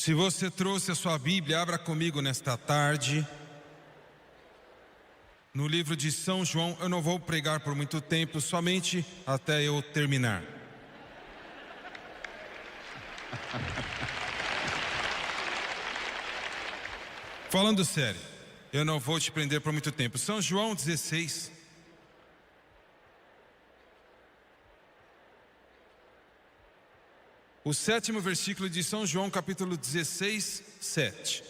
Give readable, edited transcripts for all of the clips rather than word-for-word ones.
Se você trouxe a sua Bíblia, abra comigo nesta tarde no livro de São João. Eu não vou pregar por muito tempo, somente até eu terminar. Falando sério, eu não vou te prender por muito tempo. São João 16. O 7º versículo de São João, capítulo 16, 7.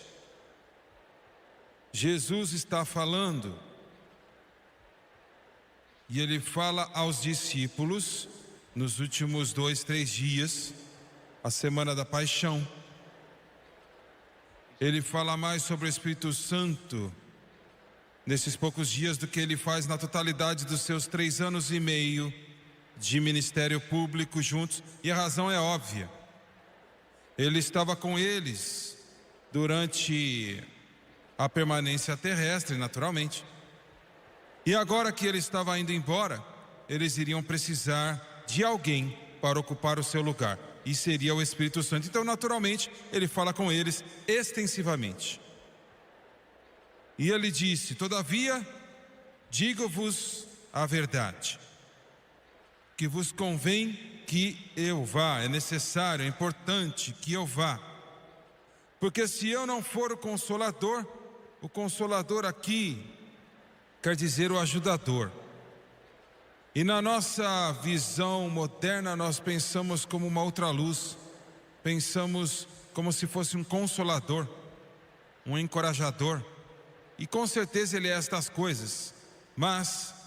Jesus está falando, e ele fala aos discípulos nos últimos 2-3 dias, a semana da paixão. Ele fala mais sobre o Espírito Santo nesses poucos dias do que ele faz na totalidade dos seus 3 anos e meio de ministério público juntos, e a razão é óbvia. Ele estava com eles durante a permanência terrestre, naturalmente. E agora que ele estava indo embora, eles iriam precisar de alguém para ocupar o seu lugar, e seria o Espírito Santo. Então, naturalmente, ele fala com eles extensivamente. E ele disse: todavia, digo-vos a verdade, que vos convém que eu vá, é necessário, é importante que eu vá. Porque se eu não for o Consolador aqui quer dizer o ajudador. E na nossa visão moderna nós pensamos como uma outra luz, pensamos como se fosse um consolador, um encorajador. E com certeza ele é estas coisas, mas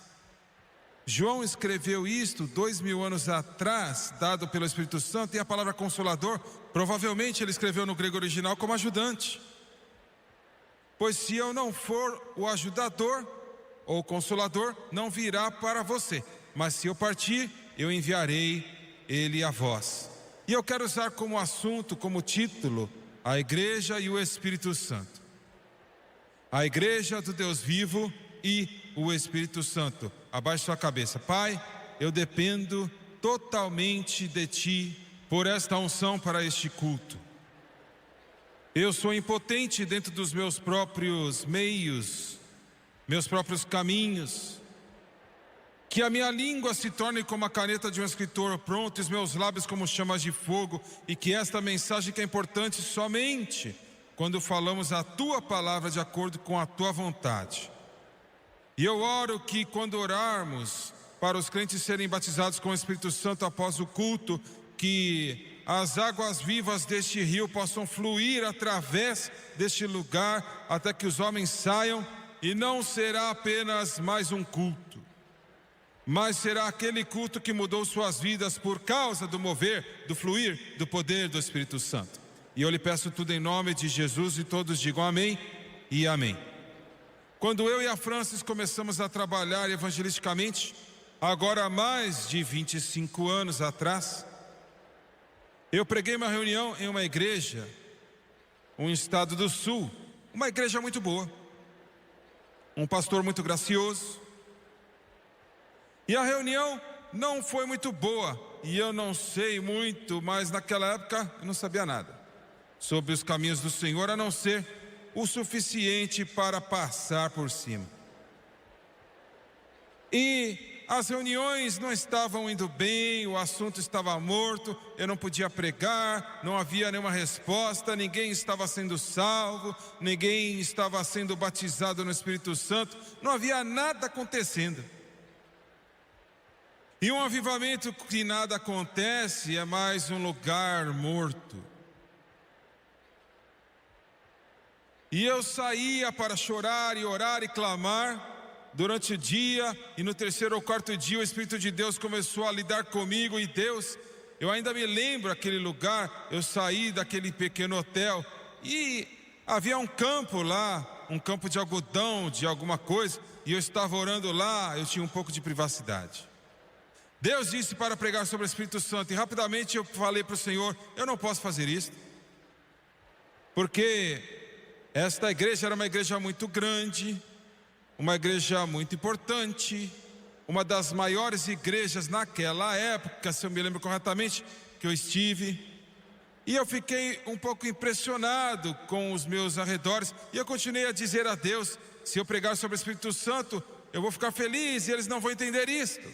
João escreveu isto 2000 anos atrás, dado pelo Espírito Santo, e a palavra consolador, provavelmente ele escreveu no grego original como ajudante. Pois se eu não for o ajudador ou o consolador, não virá para você. Mas se eu partir, eu enviarei ele a vós. E eu quero usar como assunto, como título, a Igreja e o Espírito Santo. A Igreja do Deus vivo e o Espírito Santo. Abaixe sua cabeça. Pai, eu dependo totalmente de Ti por esta unção para este culto. Eu sou impotente dentro dos meus próprios meios, meus próprios caminhos. Que a minha língua se torne como a caneta de um escritor pronto, e os meus lábios como chamas de fogo, e que esta mensagem que é importante somente quando falamos a Tua palavra de acordo com a Tua vontade. E eu oro que quando orarmos para os crentes serem batizados com o Espírito Santo após o culto, que as águas vivas deste rio possam fluir através deste lugar até que os homens saiam, e não será apenas mais um culto, mas será aquele culto que mudou suas vidas por causa do mover, do fluir, do poder do Espírito Santo. E eu lhe peço tudo em nome de Jesus, e todos digam amém e amém. Quando eu e a Francis começamos a trabalhar evangelisticamente, agora há mais de 25 anos atrás, eu preguei uma reunião em uma igreja, um estado do sul, uma igreja muito boa, um pastor muito gracioso. E a reunião não foi muito boa, e eu não sei muito, mas naquela época eu não sabia nada sobre os caminhos do Senhor, a não ser o suficiente para passar por cima. E as reuniões não estavam indo bem, o assunto estava morto, eu não podia pregar, não havia nenhuma resposta, ninguém estava sendo salvo, ninguém estava sendo batizado no Espírito Santo, não havia nada acontecendo. E um avivamento que nada acontece é mais um lugar morto. E eu saía para chorar e orar e clamar durante o dia, e no 3º ou 4º dia o Espírito de Deus começou a lidar comigo, e Deus, eu ainda me lembro aquele lugar, eu saí daquele pequeno hotel, e havia um campo lá, um campo de algodão, de alguma coisa, e eu estava orando lá, eu tinha um pouco de privacidade. Deus disse para pregar sobre o Espírito Santo, e rapidamente eu falei para o Senhor: eu não posso fazer isso, porque esta igreja era uma igreja muito grande, uma igreja muito importante, uma das maiores igrejas naquela época, se eu me lembro corretamente, que eu estive. E eu fiquei um pouco impressionado com os meus arredores. E eu continuei a dizer a Deus: se eu pregar sobre o Espírito Santo, eu vou ficar feliz e eles não vão entender isto.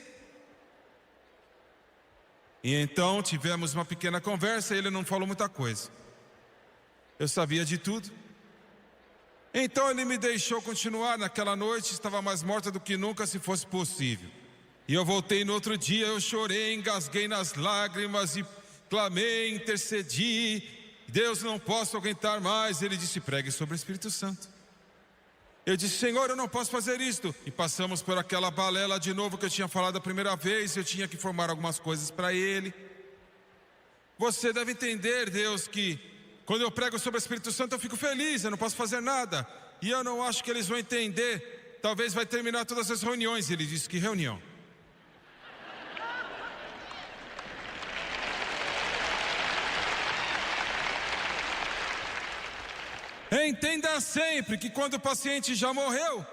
E então tivemos uma pequena conversa e ele não falou muita coisa. Eu sabia de tudo. Então ele me deixou continuar. Naquela noite estava mais morta do que nunca, se fosse possível. E eu voltei no outro dia, eu chorei, engasguei nas lágrimas e clamei, intercedi. Deus, não posso aguentar mais. Ele disse: pregue sobre o Espírito Santo. Eu disse: Senhor, eu não posso fazer isto. E passamos por aquela balela de novo que eu tinha falado a primeira vez. Eu tinha que formar algumas coisas para ele. Você deve entender, Deus, que quando eu prego sobre o Espírito Santo eu fico feliz, eu não posso fazer nada. E eu não acho que eles vão entender. Talvez vai terminar todas as reuniões. Ele disse: que reunião? Entenda sempre que quando o paciente já morreu,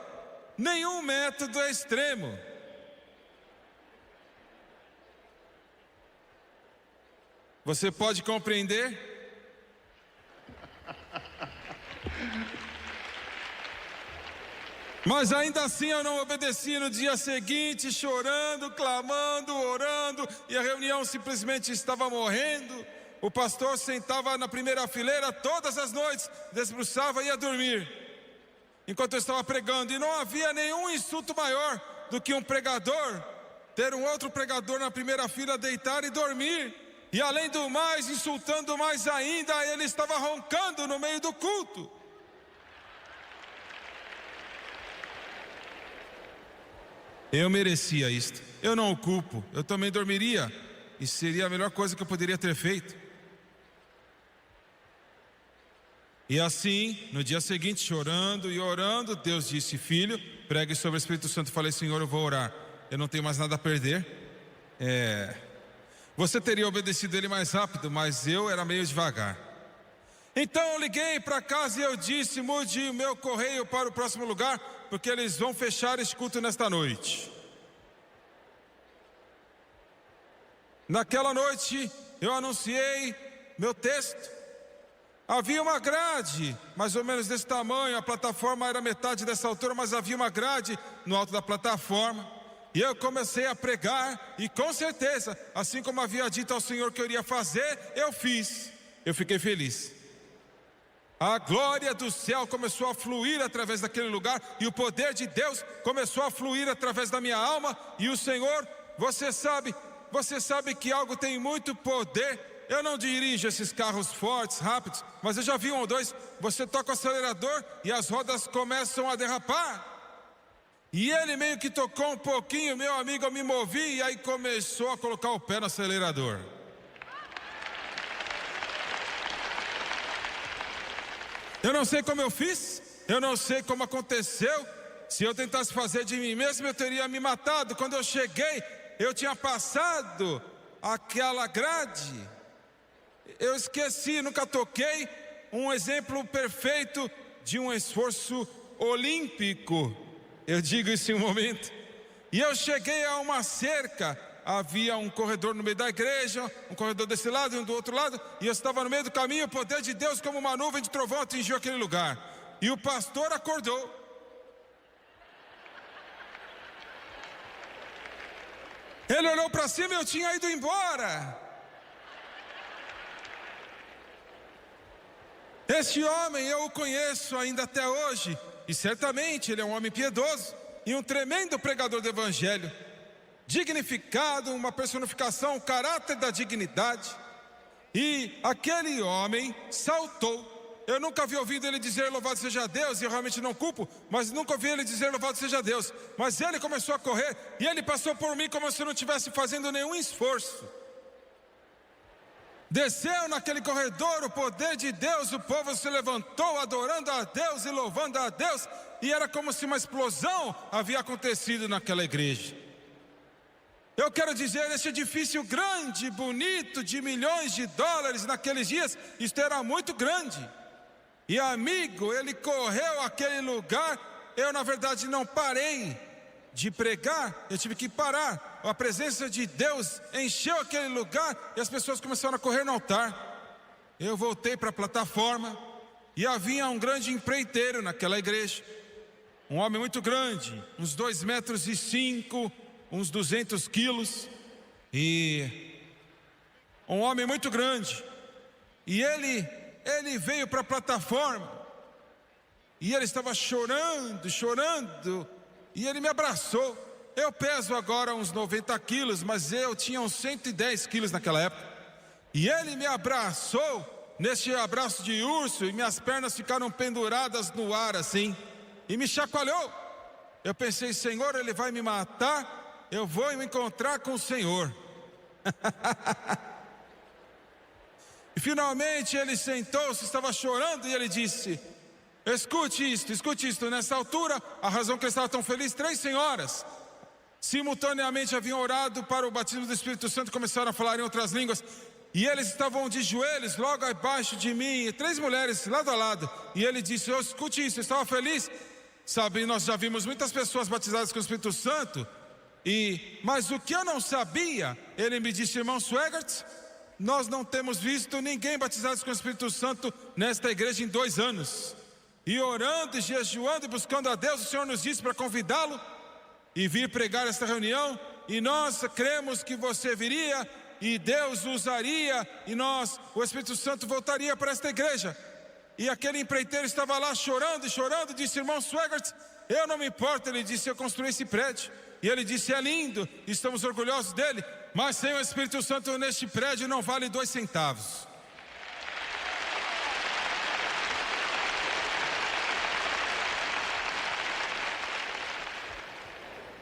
nenhum método é extremo. Você pode compreender? Mas ainda assim eu não obedeci. No dia seguinte, chorando, clamando, orando, e a reunião simplesmente estava morrendo. O pastor sentava na primeira fileira todas as noites, desbruçava e ia dormir, enquanto eu estava pregando. E não havia nenhum insulto maior do que um pregador ter um outro pregador na primeira fila, deitar e dormir. E além do mais, insultando mais ainda, ele estava roncando no meio do culto. Eu merecia isto, eu não o culpo. Eu também dormiria, e seria a melhor coisa que eu poderia ter feito. E assim, no dia seguinte, chorando e orando, Deus disse: filho, pregue sobre o Espírito Santo. Eu falei: Senhor, eu vou orar, eu não tenho mais nada a perder. Você teria obedecido ele mais rápido, mas eu era meio devagar. Então eu liguei para casa e eu disse: mude o meu correio para o próximo lugar, porque eles vão fechar esse culto nesta noite. Naquela noite eu anunciei meu texto. Havia uma grade, mais ou menos desse tamanho. A plataforma era metade dessa altura, mas havia uma grade no alto da plataforma. E eu comecei a pregar, e com certeza, assim como havia dito ao Senhor que eu iria fazer, eu fiz. Eu fiquei feliz. A glória do céu começou a fluir através daquele lugar, e o poder de Deus começou a fluir através da minha alma. E o Senhor, você sabe que algo tem muito poder. Eu não dirijo esses carros fortes, rápidos, mas eu já vi um ou dois. Você toca o acelerador e as rodas começam a derrapar. E ele meio que tocou um pouquinho, meu amigo, eu me movi, e aí começou a colocar o pé no acelerador. Eu não sei como eu fiz, eu não sei como aconteceu. Se eu tentasse fazer de mim mesmo, eu teria me matado. Quando eu cheguei, eu tinha passado aquela grade. Eu esqueci, nunca toquei. Um exemplo perfeito de um esforço olímpico. Eu digo isso em um momento. E eu cheguei a uma cerca. Havia um corredor no meio da igreja, um corredor desse lado e um do outro lado, e eu estava no meio do caminho. O poder de Deus, como uma nuvem de trovão, atingiu aquele lugar. E o pastor acordou. Ele olhou para cima e eu tinha ido embora. Este homem eu o conheço ainda até hoje, e certamente ele é um homem piedoso e um tremendo pregador do evangelho, dignificado, uma personificação, um caráter da dignidade. E aquele homem saltou. Eu nunca havia ouvido ele dizer louvado seja Deus, e eu realmente não culpo, mas nunca ouvi ele dizer louvado seja Deus. Mas ele começou a correr, e ele passou por mim como se eu não estivesse fazendo nenhum esforço. Desceu naquele corredor o poder de Deus, o povo se levantou adorando a Deus e louvando a Deus, e era como se uma explosão havia acontecido naquela igreja. Eu quero dizer, esse edifício grande, bonito, de milhões de dólares naqueles dias, isto era muito grande. E amigo, ele correu àquele lugar. Eu na verdade não parei de pregar, eu tive que parar. A presença de Deus encheu aquele lugar e as pessoas começaram a correr no altar. eu voltei para a plataforma e havia um grande empreiteiro naquela igreja. Um homem muito grande, uns 2,5 metros, uns 200 quilos. E um homem muito grande. E ele veio para a plataforma. E ele estava chorando, e ele me abraçou. Eu peso agora uns 90 quilos, mas eu tinha uns 110 quilos naquela época. E ele me abraçou, nesse abraço de urso, e minhas pernas ficaram penduradas no ar assim, e me chacoalhou. Eu pensei, Senhor, ele vai me matar, eu vou me encontrar com o Senhor. E finalmente ele sentou-se, estava chorando, e ele disse: escute isto. Nessa altura, a razão que ele estava tão feliz, 3 senhoras simultaneamente haviam orado para o batismo do Espírito Santo, começaram a falar em outras línguas, e eles estavam de joelhos logo abaixo de mim, 3 mulheres lado a lado. E ele disse: escute isso, eu estava feliz. Sabe, nós já vimos muitas pessoas batizadas com o Espírito Santo, mas o que eu não sabia, ele me disse: irmão Swegert, nós não temos visto ninguém batizado com o Espírito Santo nesta igreja em 2 anos. E orando, e jejuando, e buscando a Deus, o Senhor nos disse para convidá-lo e vir pregar esta reunião. E nós cremos que você viria, e Deus usaria, e o Espírito Santo voltaria para esta igreja. E aquele empreiteiro estava lá chorando, disse: irmão Swegert, eu não me importo. Ele disse: eu construí esse prédio. E ele disse: é lindo, estamos orgulhosos dele, mas sem o Espírito Santo neste prédio não vale 2 centavos.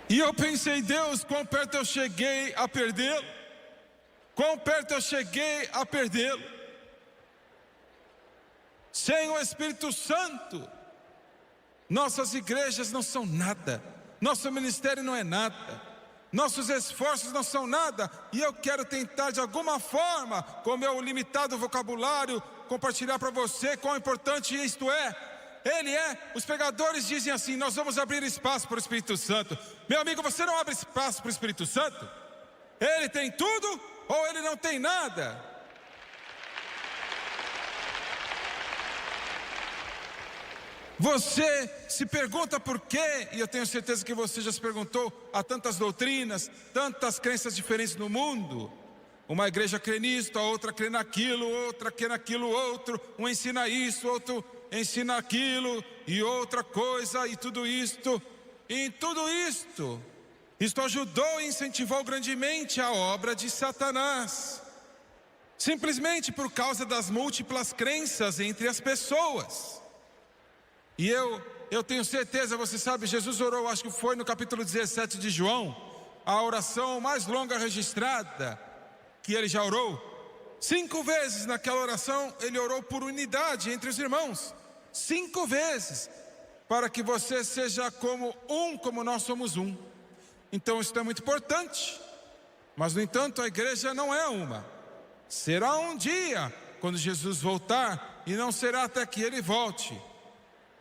E eu pensei: Deus, quão perto eu cheguei a perdê-lo. Sem o Espírito Santo, nossas igrejas não são nada, nosso ministério não é nada, nossos esforços não são nada. E eu quero tentar de alguma forma, com meu limitado vocabulário, compartilhar para você quão importante isto é. Os pregadores dizem assim: nós vamos abrir espaço para o Espírito Santo. Meu amigo, você não abre espaço para o Espírito Santo? Ele tem tudo ou ele não tem nada? Você se pergunta por quê, e eu tenho certeza que você já se perguntou, há tantas doutrinas, tantas crenças diferentes no mundo. Uma igreja crê nisto, a outra crê naquilo, outra crê naquilo outro, um ensina isso, outro ensina aquilo, e outra coisa, e tudo isto. E em tudo isto ajudou e incentivou grandemente a obra de Satanás, simplesmente por causa das múltiplas crenças entre as pessoas. E eu tenho certeza, você sabe, Jesus orou, acho que foi no capítulo 17 de João, a oração mais longa registrada que ele já orou. 5 vezes naquela oração ele orou por unidade entre os irmãos. 5 vezes, para que você seja como nós somos um. Então isso é muito importante. Mas no entanto a igreja não é uma. Será um dia, quando Jesus voltar, e não será até que ele volte.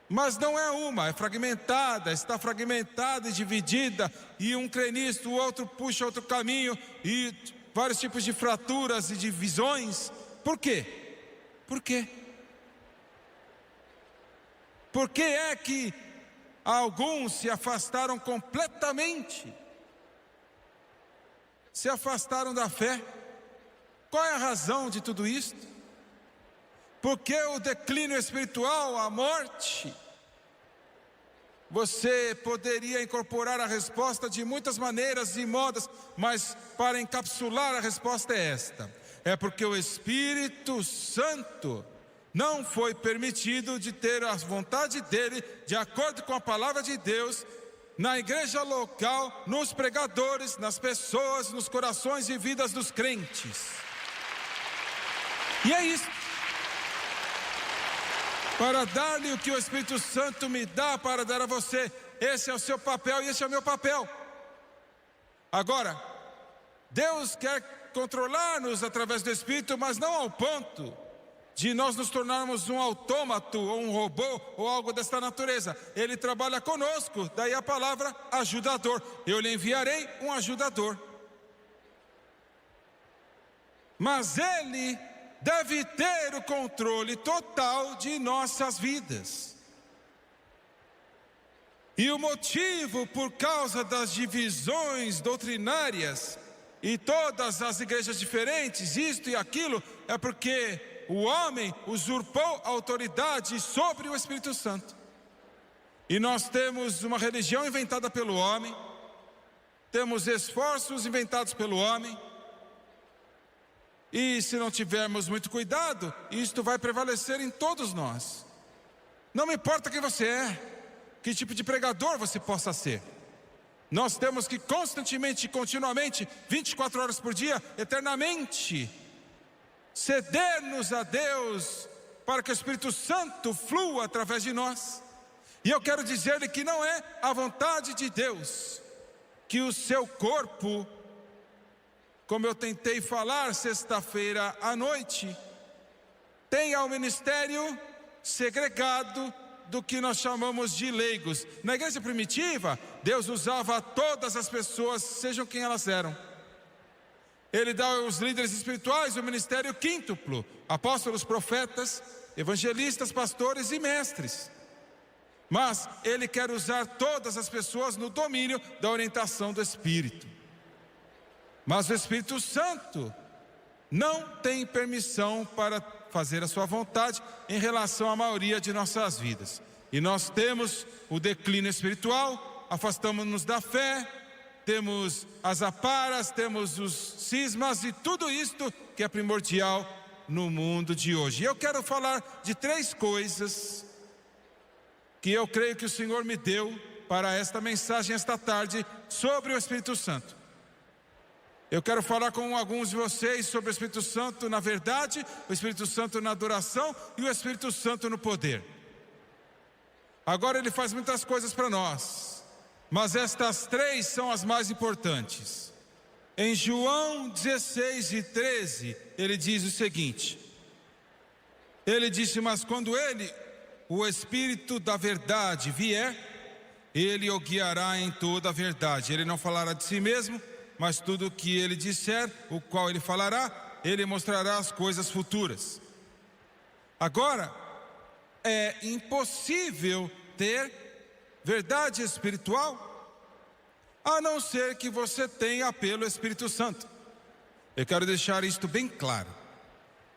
Mas não é uma, é fragmentada, está fragmentada e dividida, e um crê nisto, o outro puxa outro caminho, e vários tipos de fraturas e divisões. Por quê? Por quê? Por que é que alguns se afastaram completamente? Se afastaram da fé? Qual é a razão de tudo isto? Porque o declínio espiritual, a morte? Você poderia incorporar a resposta de muitas maneiras e modos, mas para encapsular a resposta é esta: é porque o Espírito Santo não foi permitido de ter a vontade dele, de acordo com a palavra de Deus, na igreja local, nos pregadores, nas pessoas, nos corações e vidas dos crentes. E é isso. Para dar-lhe o que o Espírito Santo me dá para dar a você. Esse é o seu papel e esse é o meu papel. Agora, Deus quer controlar-nos através do Espírito, mas não ao ponto de nós nos tornarmos um autômato ou um robô ou algo desta natureza. Ele trabalha conosco, daí a palavra ajudador. Eu lhe enviarei um ajudador. Mas ele deve ter o controle total de nossas vidas. E o motivo por causa das divisões doutrinárias e todas as igrejas diferentes, isto e aquilo, é porque o homem usurpou a autoridade sobre o Espírito Santo. E nós temos uma religião inventada pelo homem, temos esforços inventados pelo homem, e se não tivermos muito cuidado, isto vai prevalecer em todos nós. Não me importa quem você é, que tipo de pregador você possa ser. Nós temos que constantemente, continuamente, 24 horas por dia, eternamente, ceder-nos a Deus para que o Espírito Santo flua através de nós. E eu quero dizer-lhe que não é a vontade de Deus que o seu corpo, como eu tentei falar sexta-feira à noite, tenha um ministério segregado do que nós chamamos de leigos. Na igreja primitiva, Deus usava todas as pessoas, sejam quem elas eram. Ele dá aos líderes espirituais o ministério quíntuplo: apóstolos, profetas, evangelistas, pastores e mestres. Mas Ele quer usar todas as pessoas no domínio da orientação do Espírito. Mas o Espírito Santo não tem permissão para fazer a sua vontade em relação à maioria de nossas vidas. E nós temos o declínio espiritual, afastamos-nos da fé, temos as aparas, temos os cismas e tudo isto que é primordial no mundo de hoje. E eu quero falar de 3 coisas que eu creio que o Senhor me deu para esta mensagem esta tarde sobre o Espírito Santo. Eu quero falar com alguns de vocês sobre o Espírito Santo na verdade, o Espírito Santo na adoração e o Espírito Santo no poder. Agora ele faz muitas coisas para nós, mas estas 3 são as mais importantes. Em João 16:13, ele diz o seguinte: ele disse, mas quando ele, o Espírito da verdade, vier, ele o guiará em toda a verdade. Ele não falará de si mesmo, mas tudo o que ele disser, o qual ele falará, ele mostrará as coisas futuras. Agora, é impossível ter verdade espiritual, a não ser que você tenha pelo Espírito Santo. Eu quero deixar isto bem claro.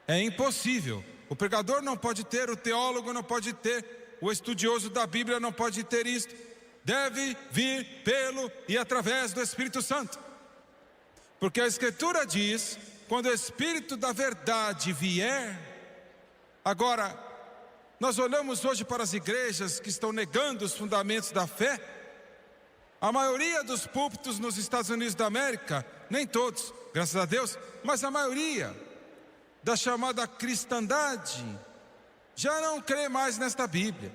É impossível. O pregador não pode ter, o teólogo não pode ter, o estudioso da Bíblia não pode ter isto. Deve vir pelo e através do Espírito Santo. Porque a Escritura diz, quando o Espírito da verdade vier. Agora, nós olhamos hoje para as igrejas que estão negando os fundamentos da fé. A maioria dos púlpitos nos Estados Unidos da América, nem todos, graças a Deus, mas a maioria da chamada cristandade já não crê mais nesta Bíblia.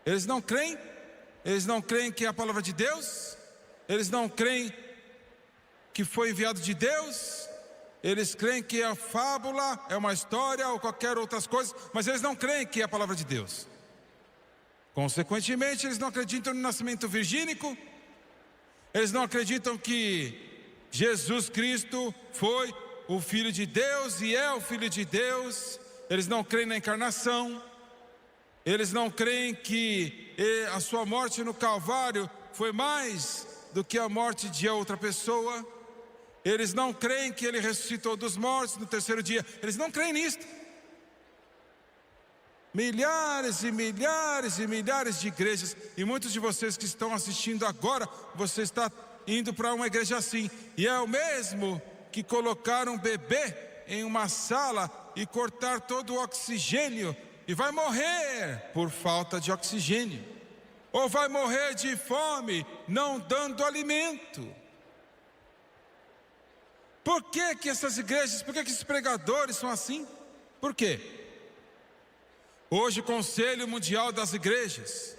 Eles não creem que é a palavra de Deus, eles não creem que foi enviado de Deus, eles creem que é fábula, é uma história ou qualquer outras coisas, mas eles não creem que é a palavra de Deus. Consequentemente, eles não acreditam no nascimento virgínico, eles não acreditam que Jesus Cristo foi o Filho de Deus e é o Filho de Deus. Eles não creem na encarnação, eles não creem que a sua morte no Calvário foi mais do que a morte de outra pessoa. Eles não creem que ele ressuscitou dos mortos no 3º dia. Eles não creem nisto. Milhares e milhares e milhares de igrejas, e muitos de vocês que estão assistindo agora, você está indo para uma igreja assim, e é o mesmo que colocar um bebê em uma sala e cortar todo o oxigênio, e vai morrer por falta de oxigênio, ou vai morrer de fome, não dando alimento. Por que essas igrejas, por que esses pregadores são assim? Por quê? Hoje o Conselho Mundial das Igrejas,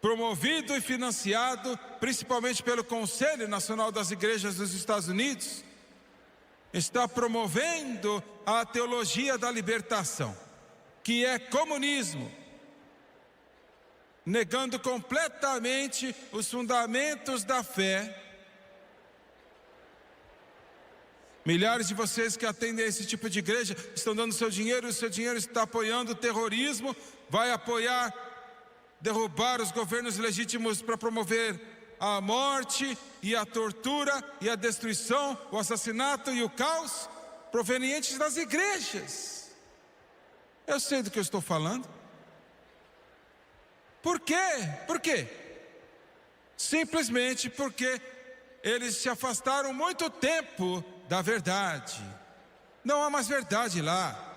promovido e financiado principalmente pelo Conselho Nacional das Igrejas dos Estados Unidos, está promovendo a teologia da libertação, que é comunismo, negando completamente os fundamentos da fé, Milhares de vocês que atendem a esse tipo de igreja estão dando seu dinheiro, e o seu dinheiro está apoiando o terrorismo, vai apoiar, derrubar os governos legítimos para promover a morte e a tortura e a destruição, o assassinato e o caos provenientes das igrejas. Eu sei do que eu estou falando. Por quê? Por quê? Simplesmente porque eles se afastaram muito tempo da verdade. Não há mais verdade lá.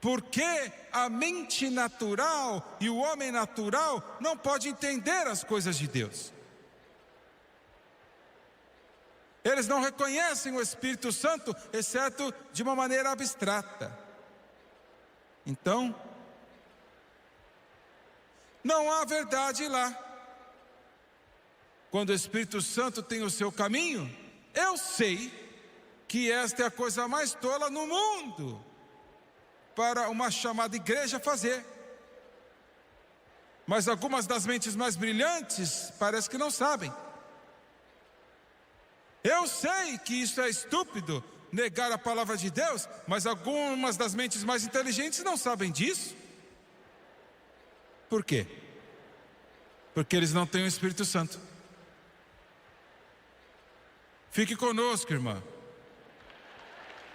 Porque a mente natural e o homem natural não pode entender as coisas de Deus. Eles não reconhecem o Espírito Santo, exceto de uma maneira abstrata. Então, não há verdade lá. Quando o Espírito Santo tem o seu caminho, eu sei que esta é a coisa mais tola no mundo para uma chamada igreja fazer. Mas algumas das mentes mais brilhantes parece que não sabem. Eu sei que isso é estúpido, negar a palavra de Deus, mas algumas das mentes mais inteligentes não sabem disso. Por quê? Porque eles não têm o Espírito Santo. Fique conosco, irmã.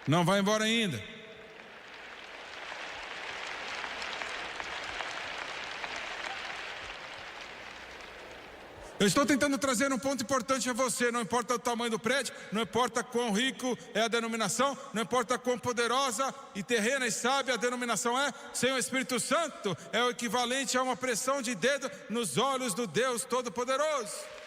Não vai embora ainda. Eu estou tentando trazer um ponto importante a você. Não importa o tamanho do prédio, não importa quão rico é a denominação, não importa quão poderosa e terrena e sábia a denominação é, sem o Espírito Santo é o equivalente a uma pressão de dedo nos olhos do Deus Todo-Poderoso.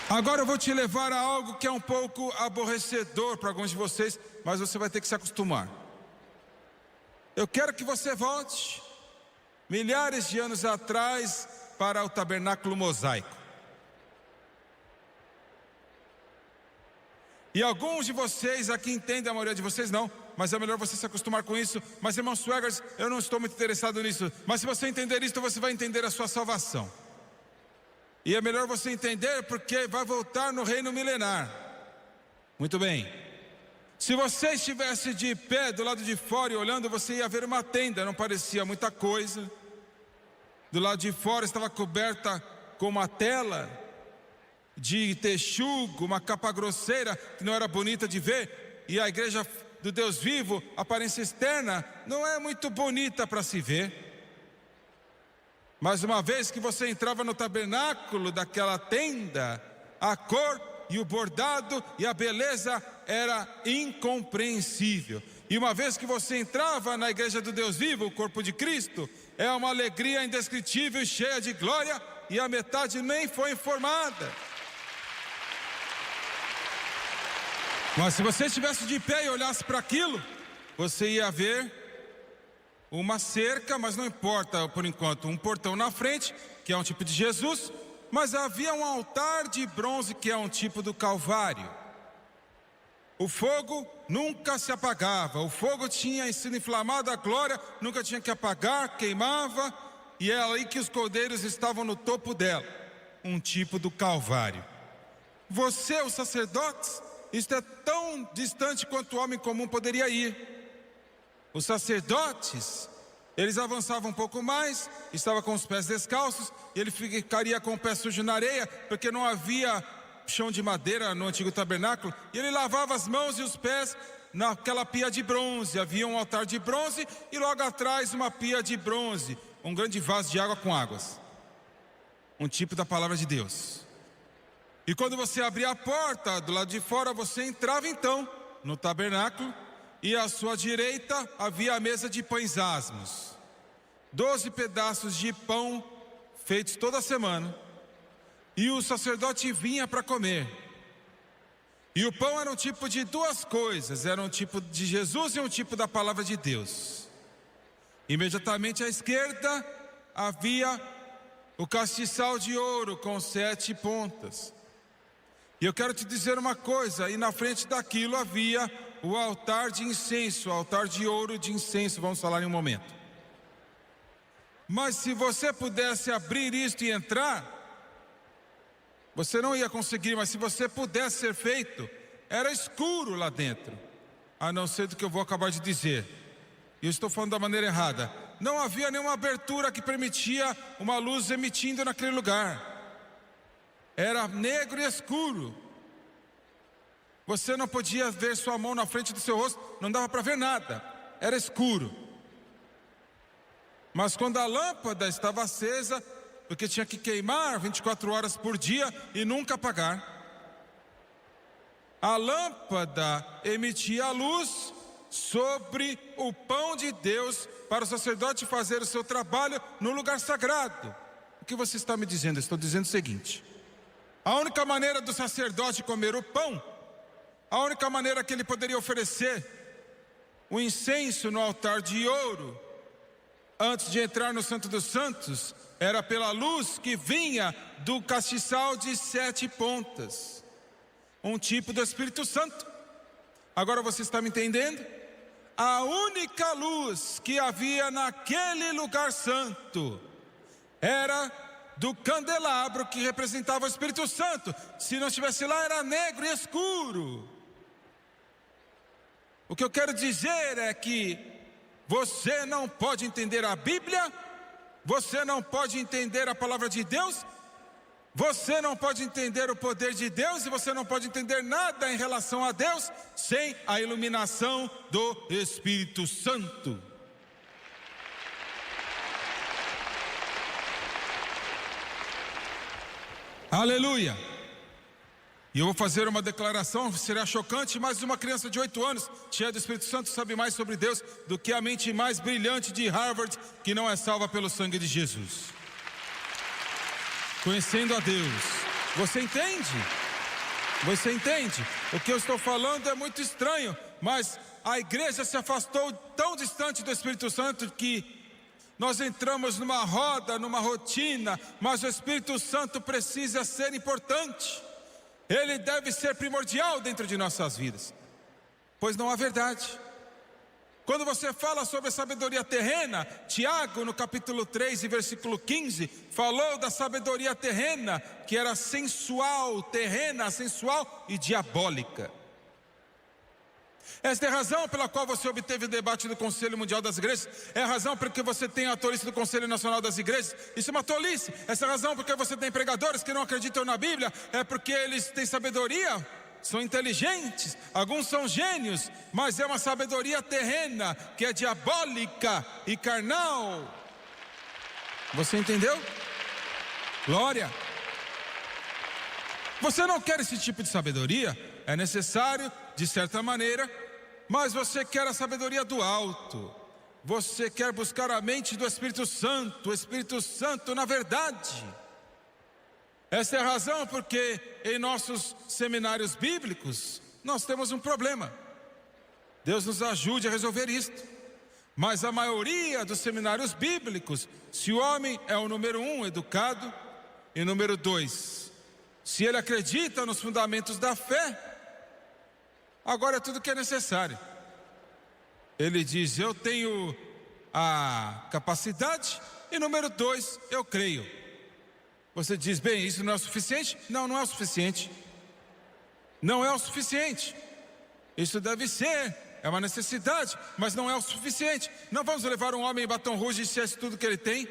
Agora eu vou te levar a algo que é um pouco aborrecedor para alguns de vocês, mas você vai ter que se acostumar. Eu quero que você volte milhares de anos atrás para o tabernáculo mosaico. E alguns de vocês aqui entendem, a maioria de vocês não, mas é melhor você se acostumar com isso. Mas, irmão Swaggers, eu não estou muito interessado nisso. Mas se você entender isso, você vai entender a sua salvação. E é melhor você entender porque vai voltar no reino milenar. Muito bem. Se você estivesse de pé do lado de fora e olhando, você ia ver uma tenda, não parecia muita coisa. Do lado de fora estava coberta com uma tela de texugo, uma capa grosseira que não era bonita de ver. E a igreja do Deus vivo, a aparência externa, não é muito bonita para se ver. Mas uma vez que você entrava no tabernáculo daquela tenda, a cor e o bordado e a beleza era incompreensível. E uma vez que você entrava na igreja do Deus vivo, o corpo de Cristo, é uma alegria indescritível e cheia de glória, e a metade nem foi informada. Mas se você estivesse de pé e olhasse para aquilo, você ia ver uma cerca, mas não importa por enquanto, um portão na frente, que é um tipo de Jesus, mas havia um altar de bronze que é um tipo do Calvário. O fogo nunca se apagava, o fogo tinha sido inflamado, a glória nunca tinha que apagar, queimava, e é ali que os cordeiros estavam no topo dela, um tipo do Calvário. Você, os sacerdotes, isto é tão distante quanto o homem comum poderia ir. Os sacerdotes, eles avançavam um pouco mais, estava com os pés descalços, e ele ficaria com o pé sujo na areia, porque não havia chão de madeira no antigo tabernáculo, e ele lavava as mãos e os pés naquela pia de bronze. Havia um altar de bronze e logo atrás uma pia de bronze, um grande vaso de água com águas, um tipo da palavra de Deus. E quando você abria a porta do lado de fora, você entrava então no tabernáculo, e à sua direita havia a mesa de pães asmos, 12 pedaços de pão feitos toda semana, e o sacerdote vinha para comer. E o pão era um tipo de duas coisas, era um tipo de Jesus e um tipo da palavra de Deus. Imediatamente à esquerda havia o castiçal de ouro com 7 pontas. E eu quero te dizer uma coisa, e na frente daquilo havia o altar de incenso, o altar de ouro de incenso, vamos falar em um momento. Mas se você pudesse abrir isto e entrar, Você não ia conseguir, mas se você pudesse ser feito, era escuro lá dentro. A não ser do que eu vou acabar de dizer. E eu estou falando da maneira errada. Não havia nenhuma abertura que permitia uma luz emitindo naquele lugar. Era negro e escuro. Você não podia ver sua mão na frente do seu rosto, não dava para ver nada. Era escuro. Mas quando a lâmpada estava acesa, porque tinha que queimar 24 horas por dia e nunca apagar, a lâmpada emitia a luz sobre o pão de Deus para o sacerdote fazer o seu trabalho no lugar sagrado. O que você está me dizendo? Eu estou dizendo o seguinte: a única maneira do sacerdote comer o pão, a única maneira que ele poderia oferecer o incenso no altar de ouro antes de entrar no Santo dos Santos, era pela luz que vinha do castiçal de 7 pontas, um tipo do Espírito Santo. Agora você está me entendendo? A única luz que havia naquele lugar santo era do candelabro que representava o Espírito Santo. Se não estivesse lá, era negro e escuro. O que eu quero dizer é que você não pode entender a Bíblia, você não pode entender a palavra de Deus, você não pode entender o poder de Deus e você não pode entender nada em relação a Deus sem a iluminação do Espírito Santo. Aleluia! E eu vou fazer uma declaração, será chocante, mas uma criança de 8 anos, cheia do Espírito Santo, sabe mais sobre Deus do que a mente mais brilhante de Harvard, que não é salva pelo sangue de Jesus. Conhecendo a Deus. Você entende? Você entende? O que eu estou falando é muito estranho, mas a igreja se afastou tão distante do Espírito Santo que nós entramos numa roda, numa rotina, mas o Espírito Santo precisa ser importante. Ele deve ser primordial dentro de nossas vidas, pois não há verdade. Quando você fala sobre a sabedoria terrena, Tiago, no capítulo 3 e versículo 15, falou da sabedoria terrena, que era sensual, terrena, sensual e diabólica. Esta é a razão pela qual você obteve o debate do Conselho Mundial das Igrejas. É a razão porque você tem a tolice do Conselho Nacional das Igrejas. Isso é uma tolice. Essa é a razão porque você tem pregadores que não acreditam na Bíblia. É porque eles têm sabedoria, são inteligentes, alguns são gênios, mas é uma sabedoria terrena, que é diabólica e carnal. Você entendeu? Glória! Você não quer esse tipo de sabedoria? É necessário, de certa maneira, mas você quer a sabedoria do alto. Você quer buscar a mente do Espírito Santo, o Espírito Santo na verdade. Essa é a razão porque em nossos seminários bíblicos nós temos um problema. Deus nos ajude a resolver isto. Mas a maioria dos seminários bíblicos, se o homem é o número 1, educado, e número 2, se ele acredita nos fundamentos da fé, agora é tudo que é necessário. Ele diz: eu tenho a capacidade, e número 2, eu creio. Você diz: bem, isso não é o suficiente? Não, não é o suficiente. Não é o suficiente. Isso deve ser, é uma necessidade, mas não é o suficiente. Não vamos levar um homem em Baton Rouge e ser tudo que ele tem,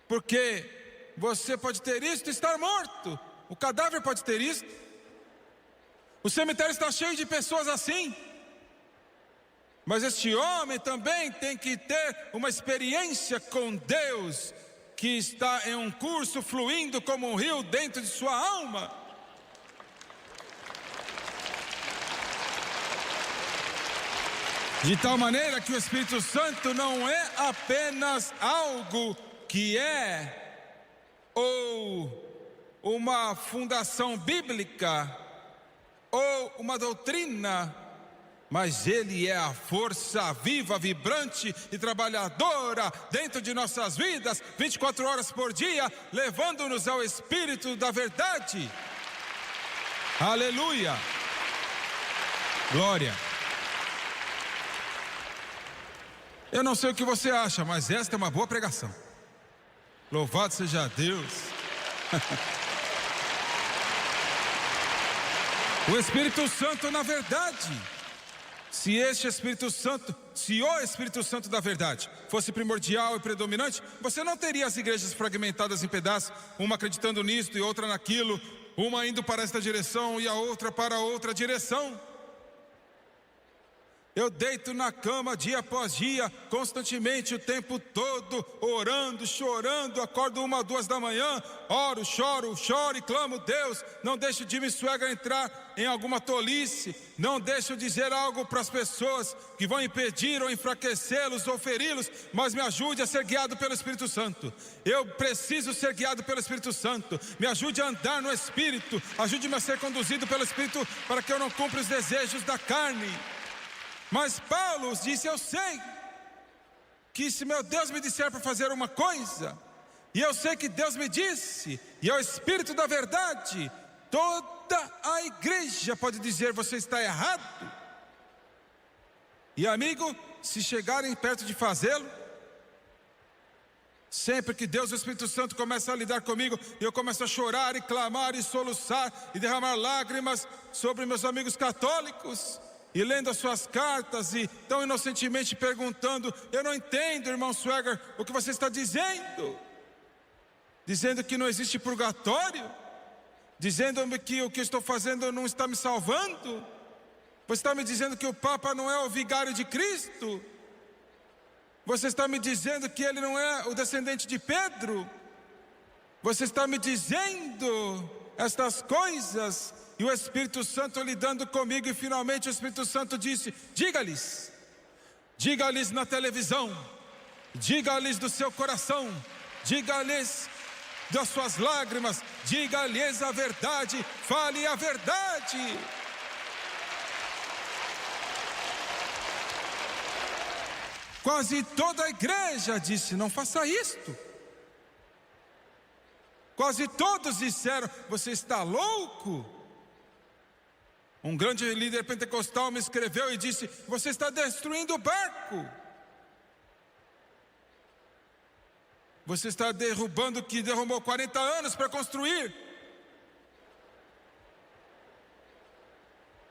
porque você pode ter isto e estar morto. O cadáver pode ter isto. O cemitério está cheio de pessoas assim. Mas este homem também tem que ter uma experiência com Deus, que está em um curso fluindo como um rio dentro de sua alma. De tal maneira que o Espírito Santo não é apenas algo que é, ou uma fundação bíblica, ou uma doutrina, mas ele é a força viva, vibrante e trabalhadora dentro de nossas vidas, 24 horas por dia, levando-nos ao Espírito da verdade. Aleluia! Glória! Eu não sei o que você acha, mas esta é uma boa pregação. Louvado seja Deus! O Espírito Santo na verdade. Se o Espírito Santo da verdade fosse primordial e predominante, você não teria as igrejas fragmentadas em pedaços, uma acreditando nisto e outra naquilo, uma indo para esta direção e a outra para outra direção. Eu deito na cama dia após dia, constantemente, o tempo todo, orando, chorando, acordo 1, 2 da manhã, oro, choro e clamo, Deus, não deixe Jimmy Swaggart entrar em alguma tolice, não deixe eu dizer algo para as pessoas que vão impedir ou enfraquecê-los ou feri-los, mas me ajude a ser guiado pelo Espírito Santo. Eu preciso ser guiado pelo Espírito Santo, me ajude a andar no Espírito, ajude-me a ser conduzido pelo Espírito para que eu não cumpra os desejos da carne. Mas Paulo disse, eu sei que se meu Deus me disser para fazer uma coisa, e eu sei que Deus me disse, e é o Espírito da verdade, toda a igreja pode dizer, você está errado. E amigo, se chegarem perto de fazê-lo, sempre que Deus, o Espírito Santo, começa a lidar comigo, e eu começo a chorar e clamar e soluçar e derramar lágrimas sobre meus amigos católicos, e lendo as suas cartas e tão inocentemente perguntando, eu não entendo, irmão Swaggart, o que você está dizendo. Dizendo que não existe purgatório, dizendo-me que o que estou fazendo não está me salvando. Você está me dizendo que o Papa não é o vigário de Cristo. Você está me dizendo que ele não é o descendente de Pedro. Você está me dizendo estas coisas. E o Espírito Santo lidando comigo, e finalmente o Espírito Santo disse, diga-lhes na televisão, diga-lhes do seu coração, diga-lhes das suas lágrimas, diga-lhes a verdade, fale a verdade. Quase toda a igreja disse, não faça isto. Quase todos disseram, você está louco? Um grande líder pentecostal me escreveu e disse, você está destruindo o barco. Você está derrubando o que derrubou 40 anos para construir.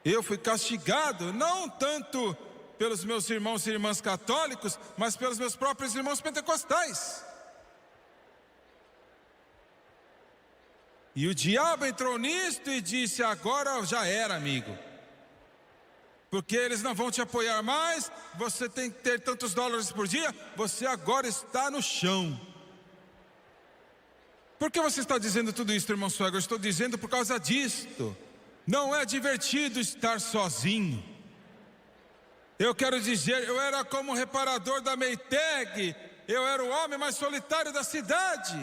Eu fui castigado, não tanto pelos meus irmãos e irmãs católicos, mas pelos meus próprios irmãos pentecostais. E o diabo entrou nisto e disse, agora já era, amigo. Porque eles não vão te apoiar mais, você tem que ter tantos dólares por dia, você agora está no chão. Por que você está dizendo tudo isso, irmão Swaggart? Eu estou dizendo por causa disto. Não é divertido estar sozinho. Eu quero dizer, eu era como reparador da Maytag, eu era o homem mais solitário da cidade.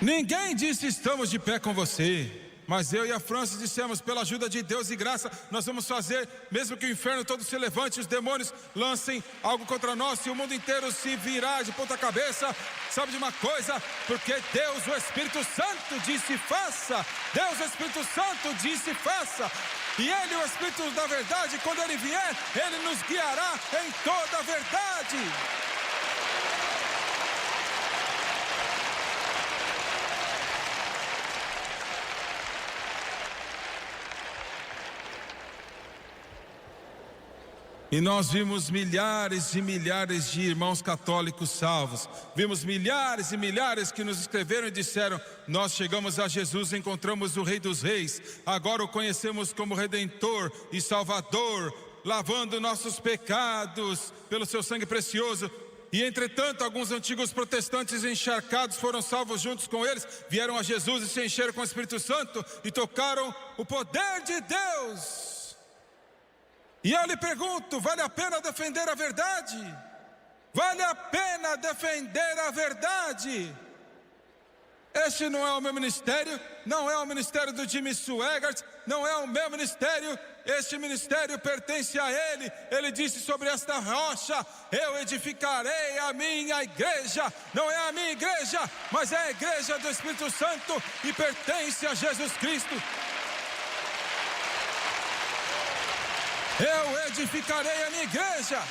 Ninguém disse estamos de pé com você, mas eu e a Francis dissemos, pela ajuda de Deus e graça, nós vamos fazer, mesmo que o inferno todo se levante, os demônios lancem algo contra nós, se o mundo inteiro se virar de ponta cabeça, sabe de uma coisa? Porque Deus, o Espírito Santo disse faça, Deus, o Espírito Santo disse faça, e Ele, o Espírito da verdade, quando Ele vier, Ele nos guiará em toda a verdade. E nós vimos milhares e milhares de irmãos católicos salvos. Vimos milhares e milhares que nos escreveram e disseram, nós chegamos a Jesus, encontramos o Rei dos Reis. Agora o conhecemos como Redentor e Salvador, lavando nossos pecados pelo seu sangue precioso. E entretanto, alguns antigos protestantes encharcados foram salvos juntos com eles, vieram a Jesus e se encheram com o Espírito Santo e tocaram o poder de Deus. E eu lhe pergunto, vale a pena defender a verdade? Vale a pena defender a verdade? Este não é o meu ministério, não é o ministério do Jimmy Swaggart, não é o meu ministério, este ministério pertence a Ele. Ele disse sobre esta rocha, eu edificarei a minha igreja. Não é a minha igreja, mas é a igreja do Espírito Santo e pertence a Jesus Cristo. Eu edificarei a minha igreja.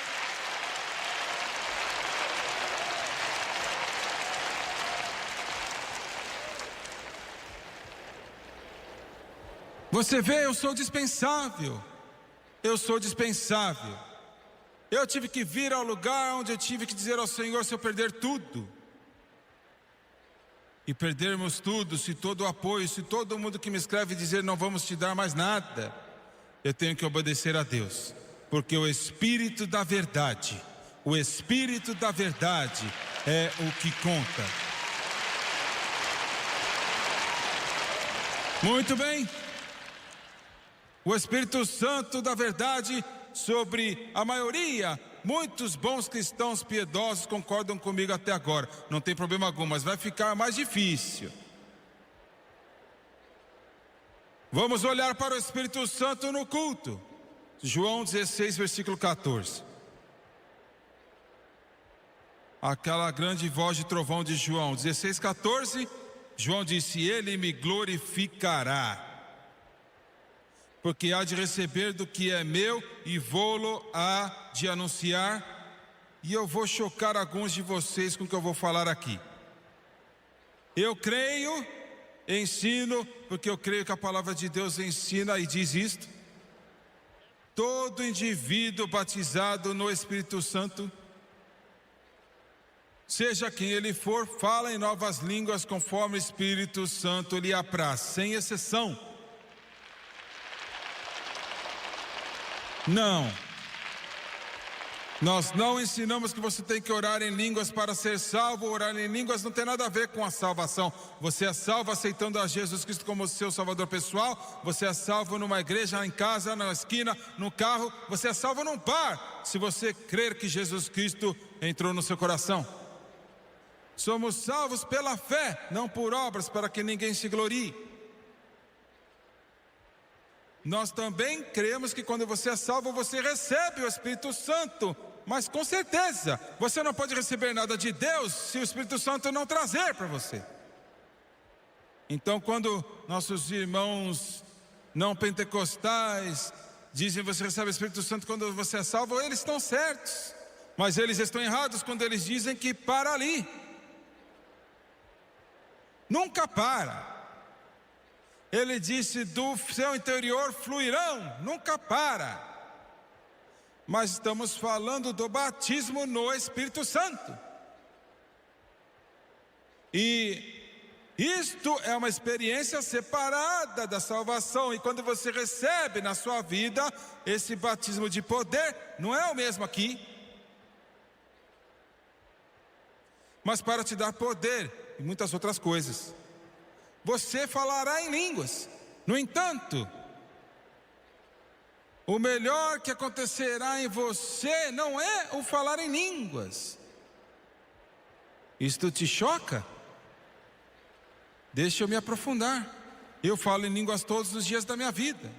Você vê, eu sou dispensável. Eu sou dispensável. Eu tive que vir ao lugar onde eu tive que dizer ao Senhor: se eu perder tudo, e perdermos tudo, se todo o apoio, se todo mundo que me escreve dizer não vamos te dar mais nada, eu tenho que obedecer a Deus, porque o Espírito da verdade, o Espírito da verdade é o que conta. Muito bem. O Espírito Santo da verdade sobre a maioria, muitos bons cristãos piedosos concordam comigo até agora. Não tem problema algum, mas vai ficar mais difícil. Vamos olhar para o Espírito Santo no culto. João 16, versículo 14. Aquela grande voz de trovão de João 16, 14. João disse: ele me glorificará, porque há de receber do que é meu e vou-lo há de anunciar. E eu vou chocar alguns de vocês com o que eu vou falar aqui. Eu creio, ensino, porque eu creio que a palavra de Deus ensina e diz isto: todo indivíduo batizado no Espírito Santo, seja quem ele for, fala em novas línguas conforme o Espírito Santo lhe apraz, sem exceção. Não, nós não ensinamos que você tem que orar em línguas para ser salvo. Orar em línguas não tem nada a ver com a salvação. Você é salvo aceitando a Jesus Cristo como seu salvador pessoal. Você é salvo numa igreja, em casa, na esquina, no carro. Você é salvo num bar, se você crer que Jesus Cristo entrou no seu coração. Somos salvos pela fé, não por obras, para que ninguém se glorie. Nós também cremos que quando você é salvo, você recebe o Espírito Santo. Mas com certeza, você não pode receber nada de Deus se o Espírito Santo não trazer para você. Então, quando nossos irmãos não pentecostais dizem que você recebe o Espírito Santo quando você é salvo, eles estão certos. Mas eles estão errados quando eles dizem que para ali. Nunca para. Ele disse: do seu interior fluirão, nunca para. Mas estamos falando do batismo no Espírito Santo. E isto é uma experiência separada da salvação. E quando você recebe na sua vida esse batismo de poder, não é o mesmo aqui, mas para te dar poder e muitas outras coisas. Você falará em línguas. No entanto, o melhor que acontecerá em você não é o falar em línguas. Isto te choca? Deixa eu me aprofundar. Eu falo em línguas todos os dias da minha vida.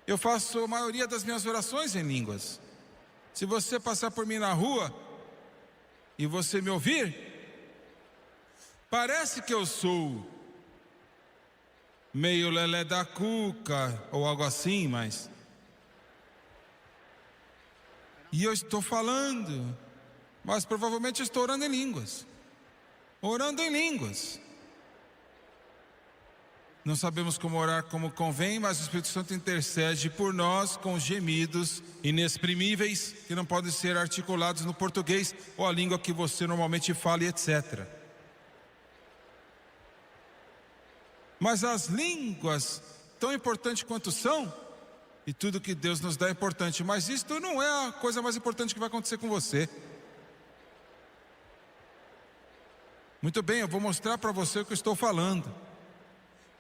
Eu faço a maioria das minhas orações em línguas. Se você passar por mim na rua e você me ouvir, parece que eu sou meio lelé da cuca ou algo assim, mas e eu estou falando, mas provavelmente eu estou orando em línguas. Orando em línguas. Não sabemos como orar como convém, mas o Espírito Santo intercede por nós com gemidos inexprimíveis que não podem ser articulados no português ou a língua que você normalmente fala, etc. Mas as línguas, tão importantes quanto são, e tudo que Deus nos dá é importante, mas isto não é a coisa mais importante que vai acontecer com você. Muito bem, eu vou mostrar para você o que eu estou falando.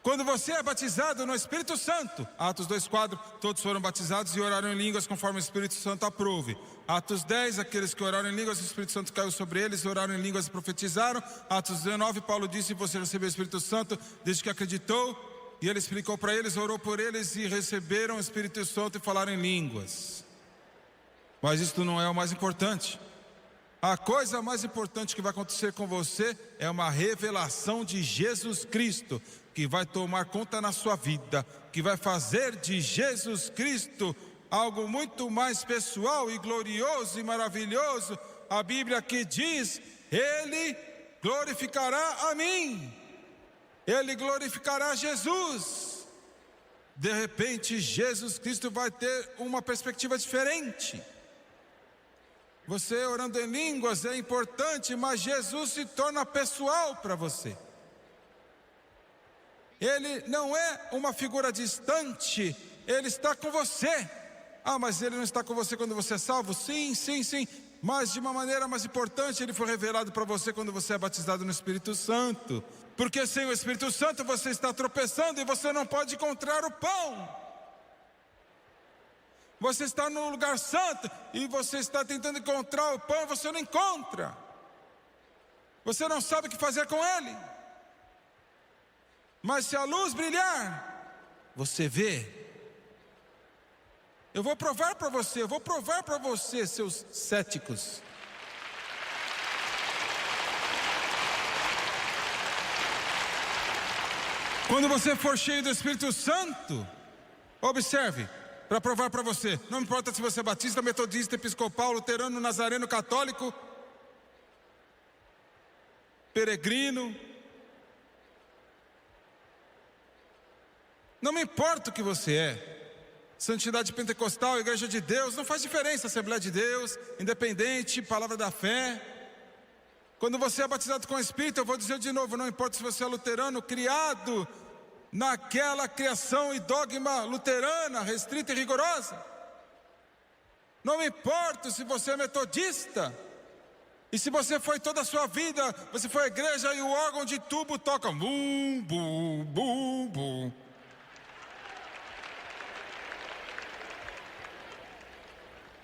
Quando você é batizado no Espírito Santo, Atos 2:4, todos foram batizados e oraram em línguas conforme o Espírito Santo aprove. Atos 10, aqueles que oraram em línguas, o Espírito Santo caiu sobre eles, oraram em línguas e profetizaram. Atos 19, Paulo disse: você recebeu o Espírito Santo desde que acreditou. E ele explicou para eles, orou por eles e receberam o Espírito Santo e falaram em línguas. Mas isto não é o mais importante. A coisa mais importante que vai acontecer com você é uma revelação de Jesus Cristo, que vai tomar conta na sua vida, que vai fazer de Jesus Cristo algo muito mais pessoal e glorioso e maravilhoso. A Bíblia aqui diz: Ele glorificará a mim, Ele glorificará Jesus. de repente Jesus Cristo vai ter uma perspectiva diferente. Você orando em línguas é importante, mas Jesus se torna pessoal para você. Ele não é uma figura distante, Ele está com você. Ah, mas Ele não está com você quando você é salvo? Sim, sim, sim. Mas de uma maneira mais importante, Ele foi revelado para você quando você é batizado no Espírito Santo. Porque sem o Espírito Santo você está tropeçando e você não pode encontrar o pão. Você está no lugar santo e você está tentando encontrar o pão e você não encontra. Você não sabe o que fazer com ele. Mas se a luz brilhar, você vê. Eu vou provar para você, seus céticos. Quando você for cheio do Espírito Santo, observe, para provar para você, não importa se você é batista, metodista, episcopal, luterano, nazareno, católico, peregrino, não me importa o que você é, santidade pentecostal, igreja de Deus, não faz diferença, Assembleia de Deus, independente, palavra da fé. Quando você é batizado com o Espírito, eu vou dizer de novo, não importa se você é luterano, criado naquela criação e dogma luterana, restrita e rigorosa. Não me importa se você é metodista, e se você foi toda a sua vida, você foi à igreja e o órgão de tubo toca bum, bum, bum, bum.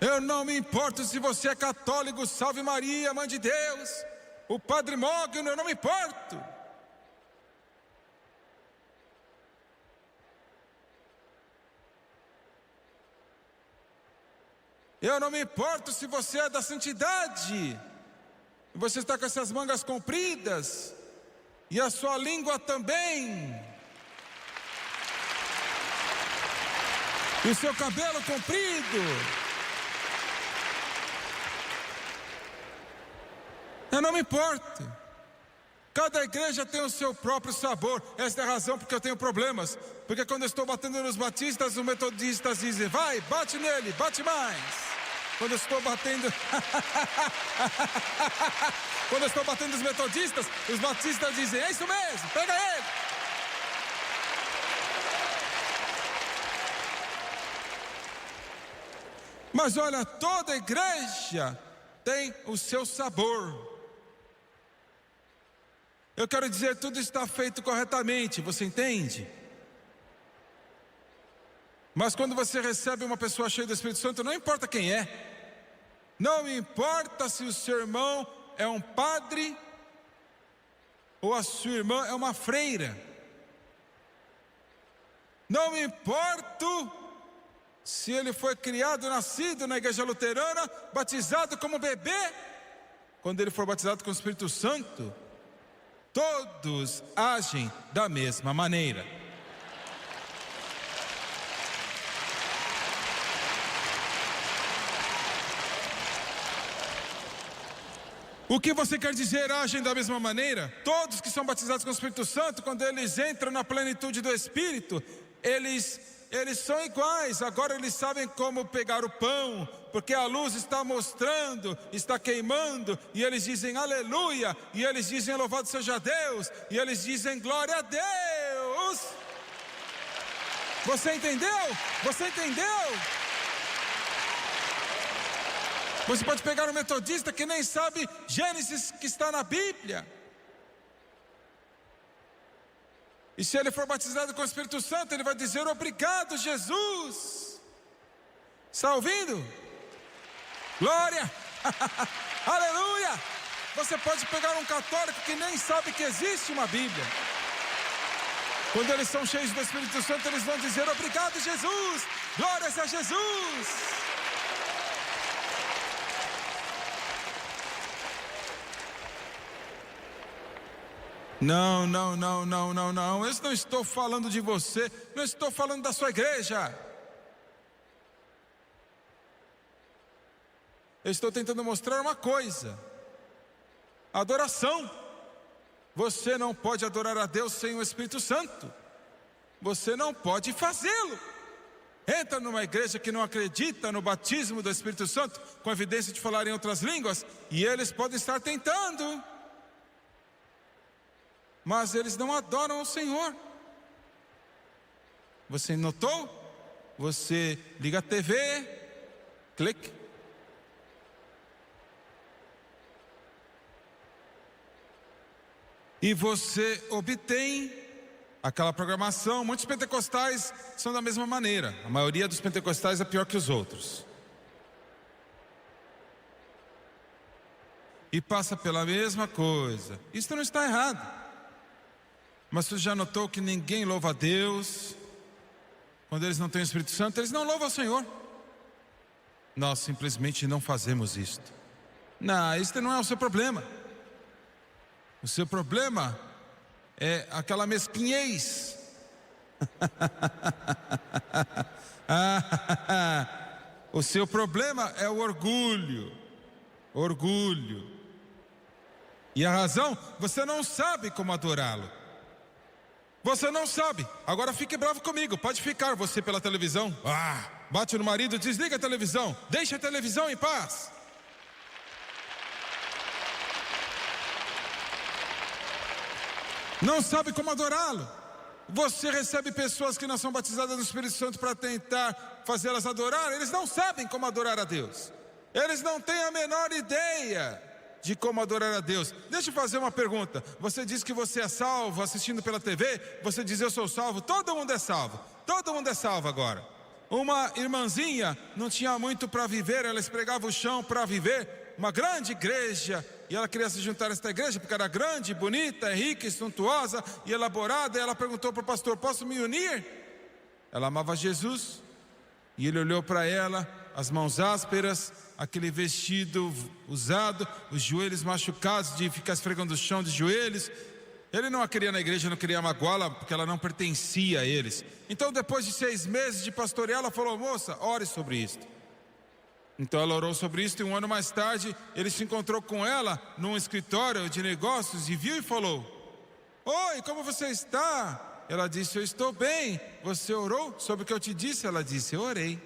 Eu não me importo se você é católico, salve Maria, mãe de Deus, o Padre Mogno, eu não me importo. Eu não me importo se você é da santidade, você está com essas mangas compridas, e a sua língua também, e o seu cabelo comprido. Eu não me importo. Cada igreja tem o seu próprio sabor. Esta é a razão porque eu tenho problemas. Porque quando eu estou batendo nos batistas, os metodistas dizem, vai, bate nele, bate mais. Quando eu estou batendo quando eu estou batendo nos metodistas, os batistas dizem, é isso mesmo, pega ele. Mas olha, toda igreja tem o seu sabor. Eu quero dizer, tudo está feito corretamente, você entende? Mas quando você recebe uma pessoa cheia do Espírito Santo, não importa quem é, não importa se o seu irmão é um padre ou a sua irmã é uma freira, não me importo se ele foi criado, nascido na igreja luterana, batizado como bebê, quando ele for batizado com o Espírito Santo, todos agem da mesma maneira. O que você quer dizer, agem da mesma maneira? Todos que são batizados com o Espírito Santo, quando eles entram na plenitude do Espírito, eles são iguais. Agora eles sabem como pegar o pão, porque a luz está mostrando, está queimando, e eles dizem aleluia, e eles dizem louvado seja Deus, e eles dizem glória a Deus. Você entendeu? Você entendeu? Você pode pegar um metodista que nem sabe Gênesis que está na Bíblia, e se ele for batizado com o Espírito Santo, ele vai dizer obrigado, Jesus. Está ouvindo? Glória! Aleluia! Você pode pegar um católico que nem sabe que existe uma Bíblia. Quando eles são cheios do Espírito Santo, eles vão dizer obrigado, Jesus! Glórias a Jesus! Não, eu não estou falando de você, não estou falando da sua igreja. Eu estou tentando mostrar uma coisa: adoração. Você não pode adorar a Deus sem o Espírito Santo. você não pode fazê-lo. Entra numa igreja que não acredita no batismo do Espírito Santo, com evidência de falar em outras línguas, e eles podem estar tentando, mas eles não adoram o Senhor. Você notou? Você liga a TV, clique. E você obtém aquela programação. Muitos pentecostais são da mesma maneira. A maioria dos pentecostais é pior que os outros. E passa pela mesma coisa. Isso não está errado. Mas você já notou que ninguém louva a Deus? Quando eles não têm o Espírito Santo, eles não louvam o Senhor. Nós simplesmente não fazemos isto. Não, este não é o seu problema. O seu problema é aquela mesquinhez. O seu problema é o orgulho. Orgulho. E a razão, você não sabe como adorá-lo. Você não sabe. Agora fique bravo comigo. Pode ficar você pela televisão. Bate no marido, desliga a televisão. Deixa a televisão em paz. Não sabe como adorá-lo. Você recebe pessoas que não são batizadas no Espírito Santo para tentar fazê-las adorar. Eles não sabem como adorar a Deus. Eles não têm a menor ideia de como adorar a Deus. Deixa eu fazer uma pergunta. Você diz que você é salvo assistindo pela TV. Você diz eu sou salvo. Todo mundo é salvo. Todo mundo é salvo agora. Uma irmãzinha não tinha muito para viver. Ela esfregava o chão para viver. Uma grande igreja. E ela queria se juntar a esta igreja porque era grande, bonita, rica, suntuosa e elaborada. E ela perguntou para o pastor: posso me unir? Ela amava Jesus. E ele olhou para ela, as mãos ásperas, aquele vestido usado, os joelhos machucados de ficar esfregando o chão de joelhos. Ele não a queria na igreja, não queria magoá-la, porque ela não pertencia a eles. Então depois de 6 meses de pastorear, ela falou: moça, ore sobre isto. Então ela orou sobre isso, e 1 ano mais tarde ele se encontrou com ela num escritório de negócios e viu e falou: oi, como você está? Ela disse: eu estou bem. Você orou sobre o que eu te disse? Ela disse: eu orei.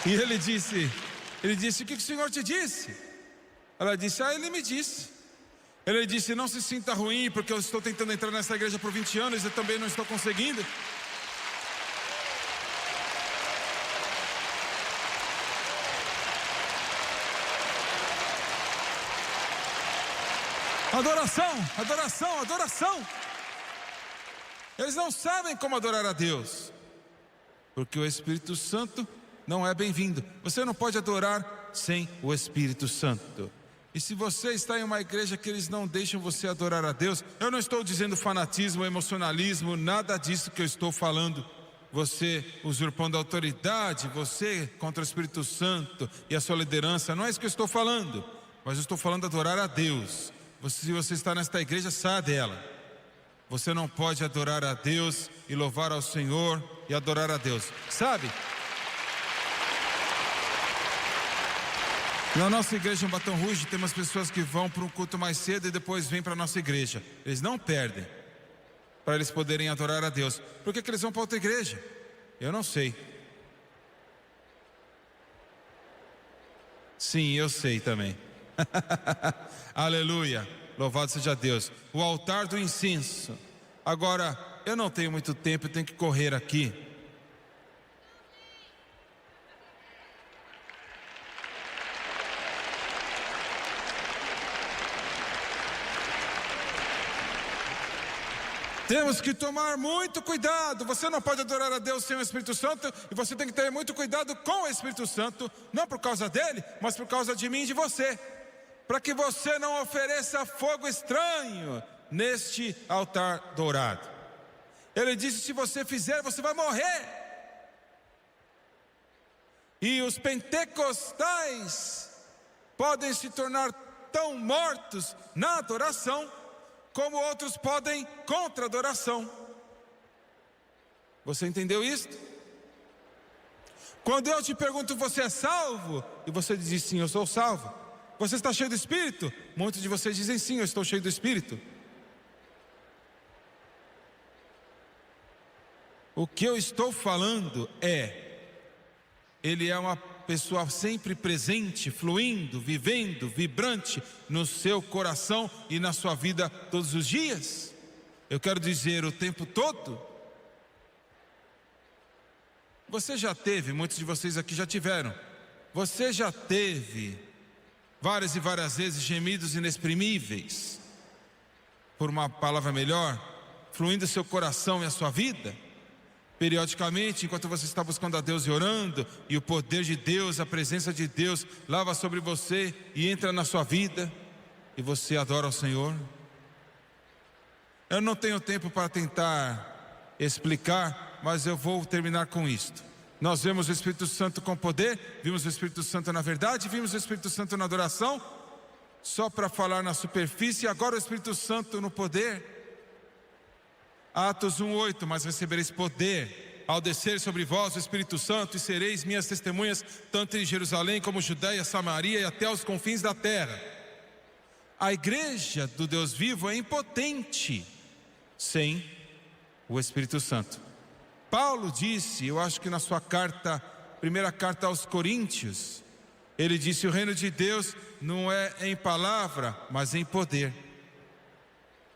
E ele disse: o que o Senhor te disse? Ela disse: ele me disse. Ele disse: não se sinta ruim, porque eu estou tentando entrar nessa igreja por 20 anos e eu também não estou conseguindo. Adoração, adoração, adoração. Eles não sabem como adorar a Deus, porque o Espírito Santo não é bem-vindo. Você não pode adorar sem o Espírito Santo. E se você está em uma igreja que eles não deixam você adorar a Deus, eu não estou dizendo fanatismo, emocionalismo, nada disso que eu estou falando. Você usurpando a autoridade, você contra o Espírito Santo e a sua liderança, não é isso que eu estou falando. Mas eu estou falando de adorar a Deus. Se você está nesta igreja, saia dela. Você não pode adorar a Deus e louvar ao Senhor e adorar a Deus. Sabe? Na nossa igreja em Baton Rouge, tem umas pessoas que vão para um culto mais cedo e depois vêm para a nossa igreja. Eles não perdem, para eles poderem adorar a Deus. Por que eles vão para outra igreja? Eu não sei. Sim, eu sei também. Aleluia, louvado seja Deus. O altar do incenso. Agora, eu não tenho muito tempo, eu tenho que correr aqui. Temos que tomar muito cuidado. Você não pode adorar a Deus sem o Espírito Santo. E você tem que ter muito cuidado com o Espírito Santo. Não por causa dele, mas por causa de mim e de você. Para que você não ofereça fogo estranho neste altar dourado. Ele disse: se você fizer, você vai morrer. E os pentecostais podem se tornar tão mortos na adoração como outros podem contra a adoração. Você entendeu isto? Quando eu te pergunto, você é salvo? E você diz sim, eu sou salvo. Você está cheio do Espírito? Muitos de vocês dizem sim, eu estou cheio do Espírito. O que eu estou falando ele é uma pessoa sempre presente, fluindo, vivendo, vibrante no seu coração e na sua vida todos os dias. Eu quero dizer, o tempo todo. Você já teve, muitos de vocês aqui já tiveram, você já teve várias e várias vezes gemidos inexprimíveis, por uma palavra melhor, fluindo o seu coração e a sua vida? Periodicamente, enquanto você está buscando a Deus e orando, e o poder de Deus, a presença de Deus lava sobre você e entra na sua vida, e você adora ao Senhor. Eu não tenho tempo para tentar explicar, mas eu vou terminar com isto. Nós vemos o Espírito Santo com poder, vimos o Espírito Santo na verdade, vimos o Espírito Santo na adoração, só para falar na superfície. Agora o Espírito Santo no poder. Atos 1:8, mas recebereis poder ao descer sobre vós o Espírito Santo, e sereis minhas testemunhas, tanto em Jerusalém como Judeia, Samaria e até os confins da terra. A igreja do Deus vivo é impotente sem o Espírito Santo. Paulo disse, eu acho que na sua carta, primeira carta aos Coríntios, ele disse: o reino de Deus não é em palavra, mas em poder.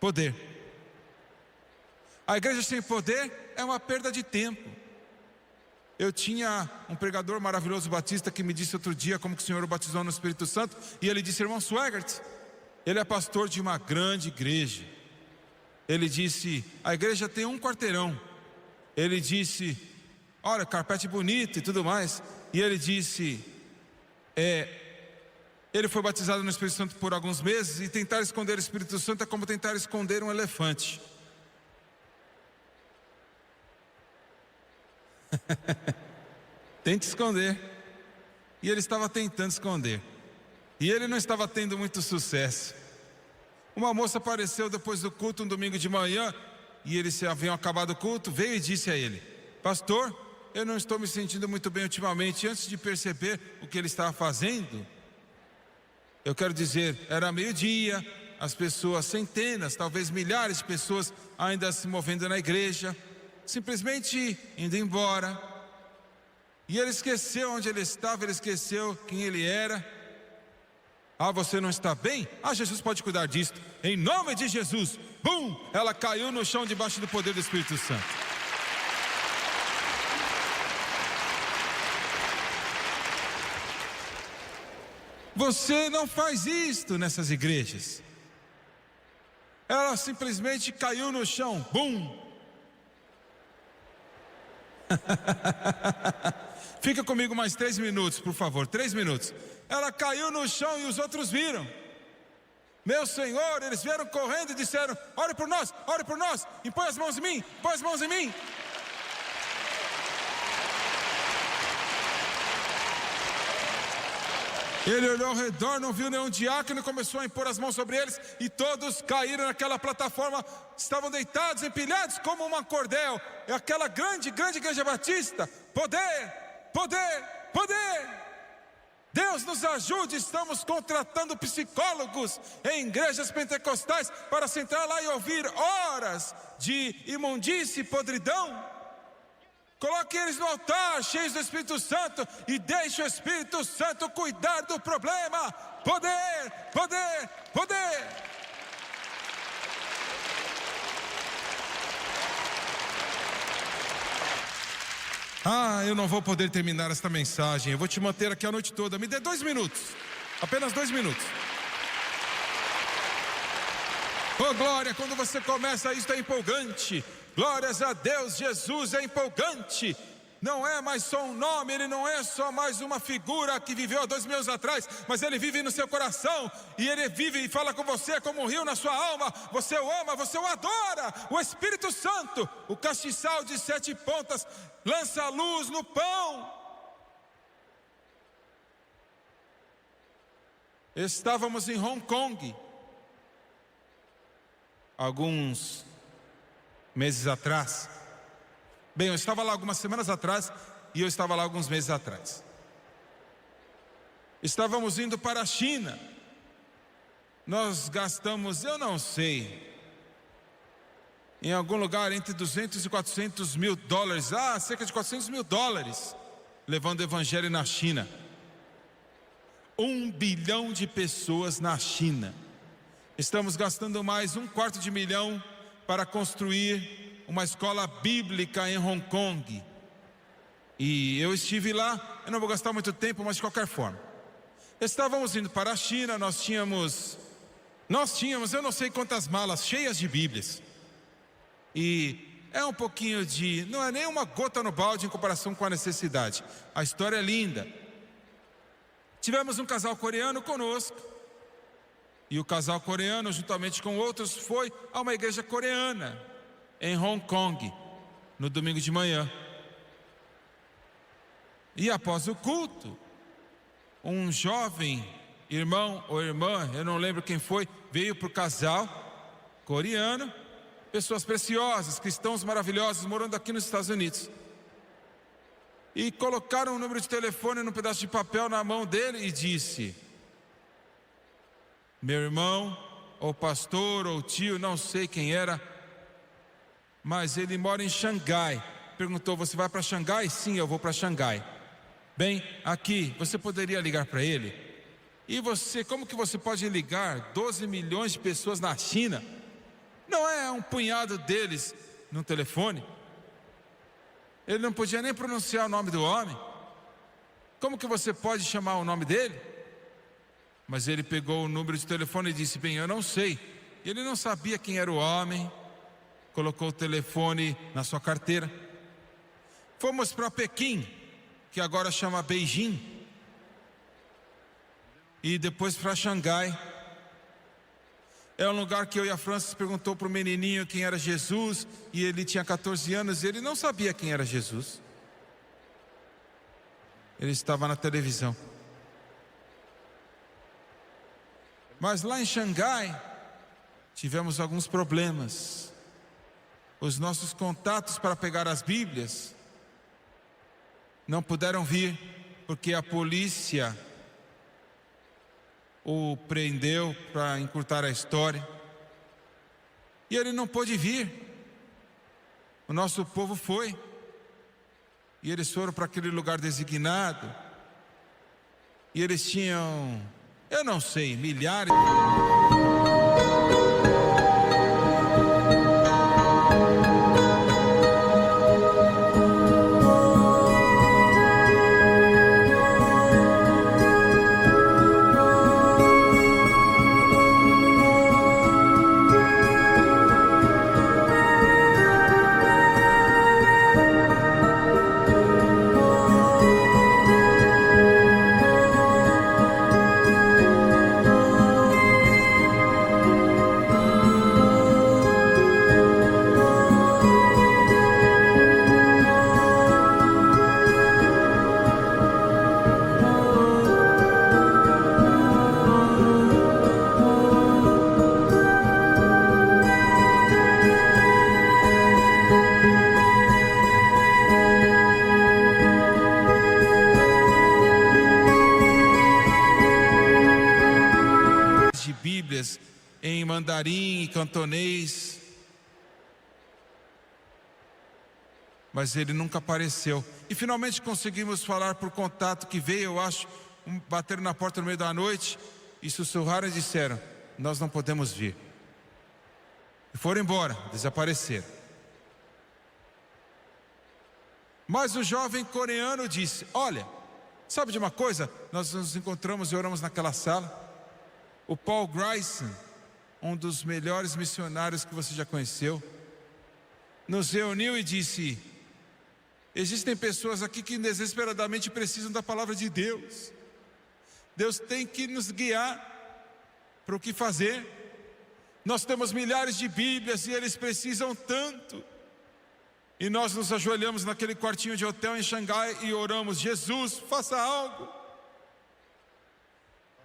Poder. A igreja sem poder é uma perda de tempo. Eu tinha um pregador maravilhoso batista que me disse outro dia como que o Senhor o batizou no Espírito Santo, e ele disse: irmão Swegert, ele é pastor de uma grande igreja. Ele disse: a igreja tem um quarteirão. Ele disse: olha, carpete bonito e tudo mais. E ele disse: ele foi batizado no Espírito Santo por alguns meses, e tentar esconder o Espírito Santo é como tentar esconder um elefante. Tente esconder. E ele estava tentando esconder, e ele não estava tendo muito sucesso. Uma moça apareceu depois do culto, um domingo de manhã, e eles haviam acabado o culto, veio e disse a ele: pastor, eu não estou me sentindo muito bem ultimamente. Antes de perceber o que ele estava fazendo, eu quero dizer, era meio-dia, as pessoas, centenas, talvez milhares de pessoas ainda se movendo na igreja, simplesmente indo embora. E ele esqueceu onde ele estava, ele esqueceu quem ele era. Ah, você não está bem? Ah, Jesus pode cuidar disso. Em nome de Jesus, bum! Ela caiu no chão debaixo do poder do Espírito Santo. Você não faz isto nessas igrejas. Ela simplesmente caiu no chão, bum! Fica comigo mais 3 minutos, por favor, 3 minutos. Ela caiu no chão e os outros viram. Meu Senhor, eles vieram correndo e disseram: ore por nós, impõe as mãos em mim, põe as mãos em mim. Ele olhou ao redor, não viu nenhum diácono, começou a impor as mãos sobre eles, e todos caíram naquela plataforma, estavam deitados, empilhados como uma cordel. É aquela grande igreja batista. Poder, poder, poder. Deus nos ajude. Estamos contratando psicólogos em igrejas pentecostais para sentar lá e ouvir horas de imundície e podridão. Coloque eles no altar, cheios do Espírito Santo, e deixe o Espírito Santo cuidar do problema. Poder, poder, poder. Ah, eu não vou poder terminar esta mensagem. Eu vou te manter aqui a noite toda. Me dê 2 minutos, apenas 2 minutos. Oh glória, quando você começa, isto é empolgante. Glórias a Deus, Jesus é empolgante. Não é mais só um nome, ele não é só mais uma figura que viveu há 2000 anos atrás, mas ele vive no seu coração, e ele vive e fala com você como um rio na sua alma. Você o ama, você o adora. O Espírito Santo, o castiçal de 7 pontas, lança a luz no pão. Estávamos em Hong Kong alguns meses atrás. Bem, eu estava lá algumas semanas atrás, e eu estava lá alguns meses atrás. Estávamos indo para a China. Nós gastamos, eu não sei, em algum lugar entre 200 e 400 mil dólares, cerca de 400 mil dólares, levando o evangelho na China. 1 bilhão de pessoas na China. Estamos gastando mais $250 mil para construir uma escola bíblica em Hong Kong. E eu estive lá, eu não vou gastar muito tempo, mas de qualquer forma. Estávamos indo para a China, nós tínhamos, eu não sei quantas malas cheias de Bíblias. E é um pouquinho não é nem uma gota no balde em comparação com a necessidade. A história é linda. Tivemos um casal coreano conosco. E o casal coreano, juntamente com outros, foi a uma igreja coreana em Hong Kong, no domingo de manhã. E após o culto, um jovem irmão ou irmã, eu não lembro quem foi, veio para o casal coreano, pessoas preciosas, cristãos maravilhosos, morando aqui nos Estados Unidos. E colocaram um número de telefone num pedaço de papel na mão dele e disse: meu irmão, ou pastor, ou tio, não sei quem era, mas ele mora em Xangai. Perguntou: você vai para Xangai? Sim, eu vou para Xangai. Bem, aqui, você poderia ligar para ele? E você, como que você pode ligar 12 milhões de pessoas na China? Não é um punhado deles no telefone? Ele não podia nem pronunciar o nome do homem. Como que você pode chamar o nome dele? Mas ele pegou o número de telefone e disse: bem, eu não sei. Ele não sabia quem era o homem. Colocou o telefone na sua carteira. Fomos para Pequim, que agora chama Beijing, e depois para Xangai. É um lugar que eu e a Francis perguntou para o menininho quem era Jesus, e ele tinha 14 anos e ele não sabia quem era Jesus. Ele estava na televisão. Mas lá em Xangai tivemos alguns problemas. Os nossos contatos para pegar as Bíblias não puderam vir, porque a polícia o prendeu para encurtar a história. E ele não pôde vir. O nosso povo foi. E eles foram para aquele lugar designado. E eles tinham, eu não sei, milhares. Em mandarim e cantonês, mas ele nunca apareceu. E finalmente conseguimos falar por contato que veio, eu acho, bateram na porta no meio da noite e sussurraram e disseram: nós não podemos vir. E foram embora, desapareceram. Mas o jovem coreano disse: olha, sabe de uma coisa? Nós nos encontramos e oramos naquela sala. O Paul Grayson, um dos melhores missionários que você já conheceu, nos reuniu e disse: existem pessoas aqui que desesperadamente precisam da palavra de Deus. Deus tem que nos guiar para o que fazer. Nós temos milhares de Bíblias e eles precisam tanto. E nós nos ajoelhamos naquele quartinho de hotel em Xangai e oramos: Jesus, faça algo.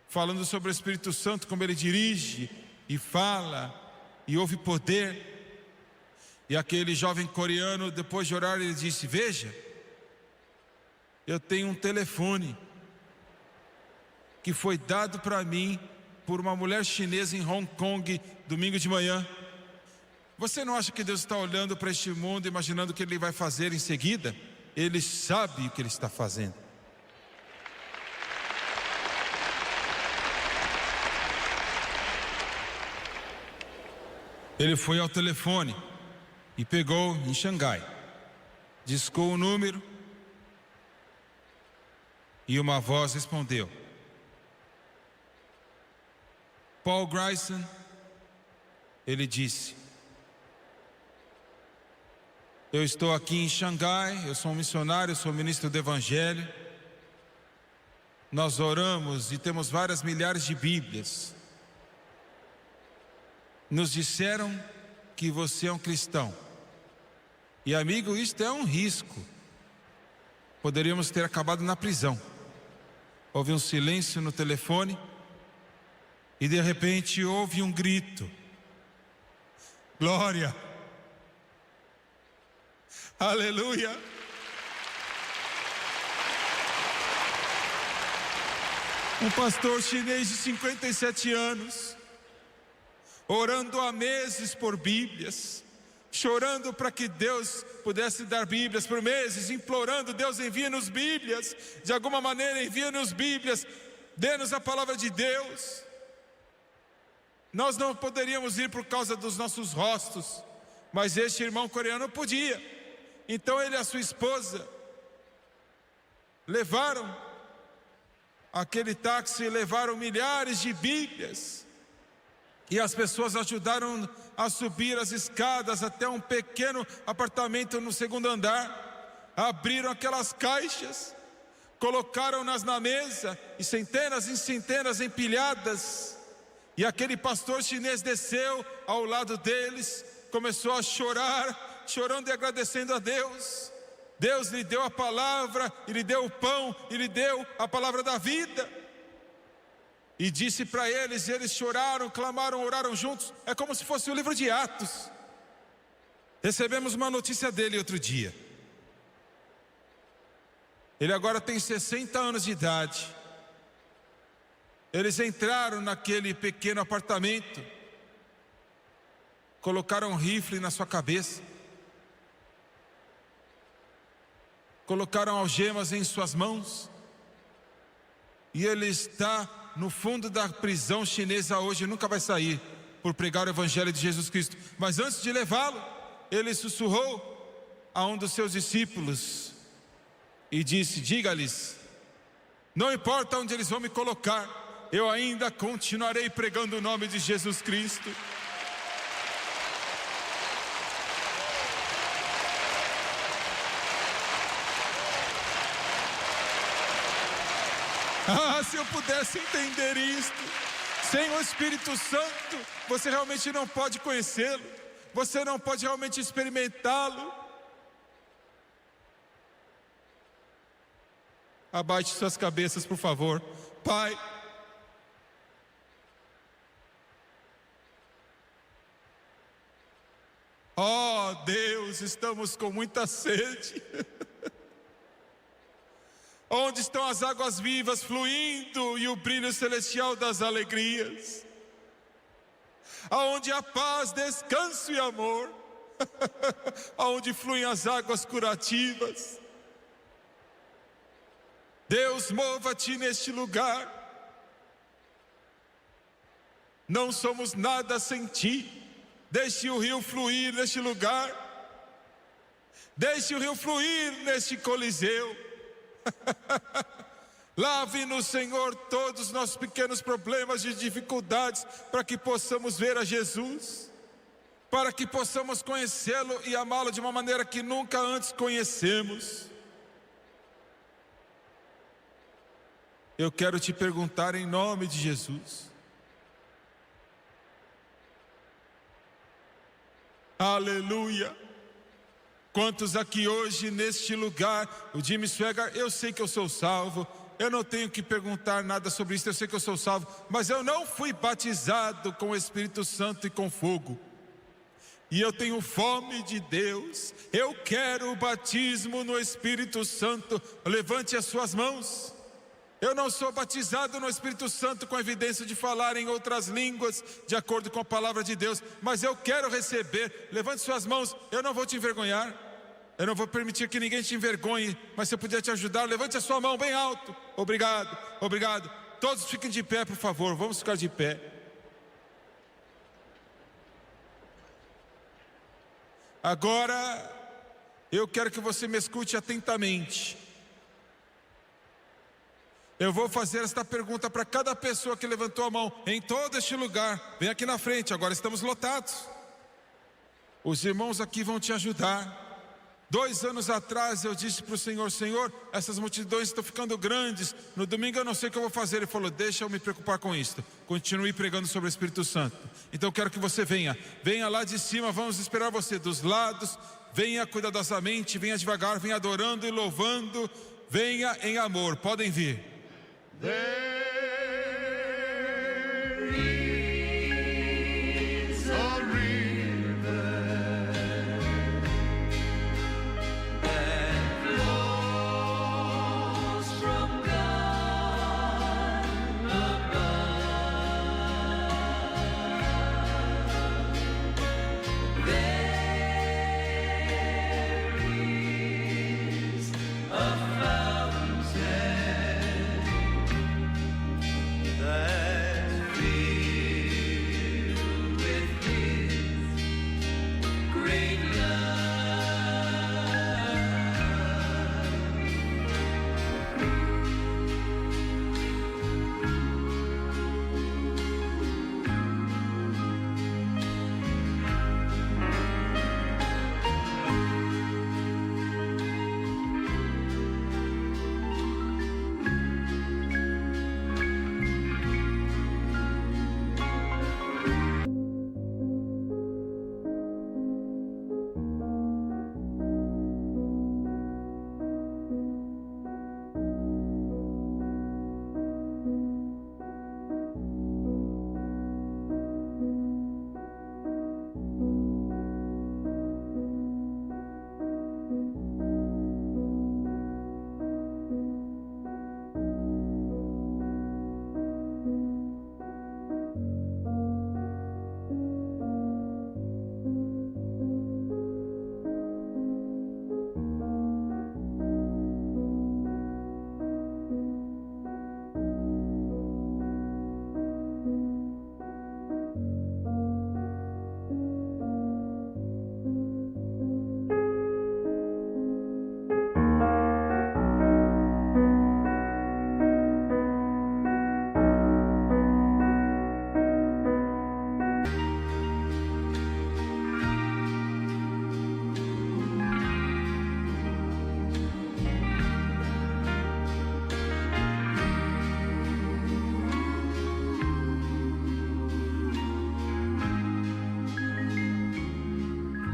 Falando sobre o Espírito Santo, como ele dirige e fala e houve poder. E aquele jovem coreano, depois de orar, ele disse: veja, Eu tenho um telefone que foi dado para mim por uma mulher chinesa em Hong Kong, domingo de manhã. Você não acha que Deus está olhando para este mundo, imaginando o que Ele vai fazer em seguida? Ele sabe o que Ele está fazendo. Ele foi ao telefone e pegou em Xangai, discou o número e uma voz respondeu: Paul Grayson. Ele disse: eu estou aqui em Xangai, eu sou um missionário, eu sou ministro do Evangelho. Nós oramos e temos várias milhares de Bíblias. Nos disseram que você é um cristão. E amigo, isto é um risco. Poderíamos ter acabado na prisão. Houve um silêncio no telefone e de repente houve um grito: glória! Aleluia! Um pastor chinês de 57 anos, orando há meses por Bíblias, chorando para que Deus pudesse dar Bíblias por meses, implorando: Deus, envia-nos Bíblias, de alguma maneira envia-nos Bíblias, dê-nos a palavra de Deus. Nós não poderíamos ir por causa dos nossos rostos, mas este irmão coreano podia. Então ele e a sua esposa levaram aquele táxi, levaram milhares de Bíblias, e as pessoas ajudaram a subir as escadas até um pequeno apartamento no segundo andar. Abriram aquelas caixas, colocaram-nas na mesa, e centenas empilhadas. E aquele pastor chinês desceu ao lado deles, começou a chorar, chorando e agradecendo a Deus. Deus lhe deu a palavra, e lhe deu o pão, e lhe deu a palavra da vida. E disse para eles, e eles choraram, clamaram, oraram juntos. É como se fosse o livro de Atos. Recebemos uma notícia dele outro dia. Ele agora tem 60 anos de idade. Eles entraram naquele pequeno apartamento, colocaram um rifle na sua cabeça, colocaram algemas em suas mãos, e ele está no fundo da prisão chinesa hoje, nunca vai sair, por pregar o Evangelho de Jesus Cristo. Mas antes de levá-lo, ele sussurrou a um dos seus discípulos e disse: diga-lhes, não importa onde eles vão me colocar, eu ainda continuarei pregando o nome de Jesus Cristo. Ah, se eu pudesse entender isto. Sem o Espírito Santo, você realmente não pode conhecê-lo, você não pode realmente experimentá-lo. Abaixe suas cabeças, por favor. Pai, oh Deus, estamos com muita sede. Onde estão as águas vivas fluindo e o brilho celestial das alegrias? Aonde há paz, descanso e amor? Aonde fluem as águas curativas? Deus, mova-te neste lugar. Não somos nada sem ti. Deixe o rio fluir neste lugar. Deixe o rio fluir neste coliseu. Lave-nos, Senhor, todos os nossos pequenos problemas e dificuldades, para que possamos ver a Jesus, para que possamos conhecê-lo e amá-lo de uma maneira que nunca antes conhecemos. Eu quero te perguntar em nome de Jesus. Aleluia! Quantos aqui hoje neste lugar, o Jimmy Swaggart, eu sei que eu sou salvo, eu não tenho que perguntar nada sobre isso, eu sei que eu sou salvo, mas eu não fui batizado com o Espírito Santo e com fogo. e eu tenho fome de Deus. Eu quero o batismo no Espírito Santo. Levante as suas mãos. Eu não sou batizado no Espírito Santo com evidência de falar em outras línguas, de acordo com a palavra de Deus, mas eu quero receber. Levante suas mãos. Eu não vou te envergonhar. Eu não vou permitir que ninguém te envergonhe, mas se eu puder te ajudar, levante a sua mão bem alto. Obrigado, obrigado. Todos fiquem de pé, por favor. Vamos ficar de pé. Agora, eu quero que você me escute atentamente. Eu vou fazer esta pergunta para cada pessoa que levantou a mão em todo este lugar. Vem aqui na frente, agora estamos lotados. Os irmãos aqui vão te ajudar. 2 anos atrás eu disse para o Senhor: Senhor, essas multidões estão ficando grandes. No domingo eu não sei o que eu vou fazer. Ele falou: deixa eu me preocupar com isto. Continue pregando sobre o Espírito Santo. Então eu quero que você venha. Venha lá de cima, vamos esperar você dos lados. Venha cuidadosamente, venha devagar, venha adorando e louvando. Venha em amor, podem vir.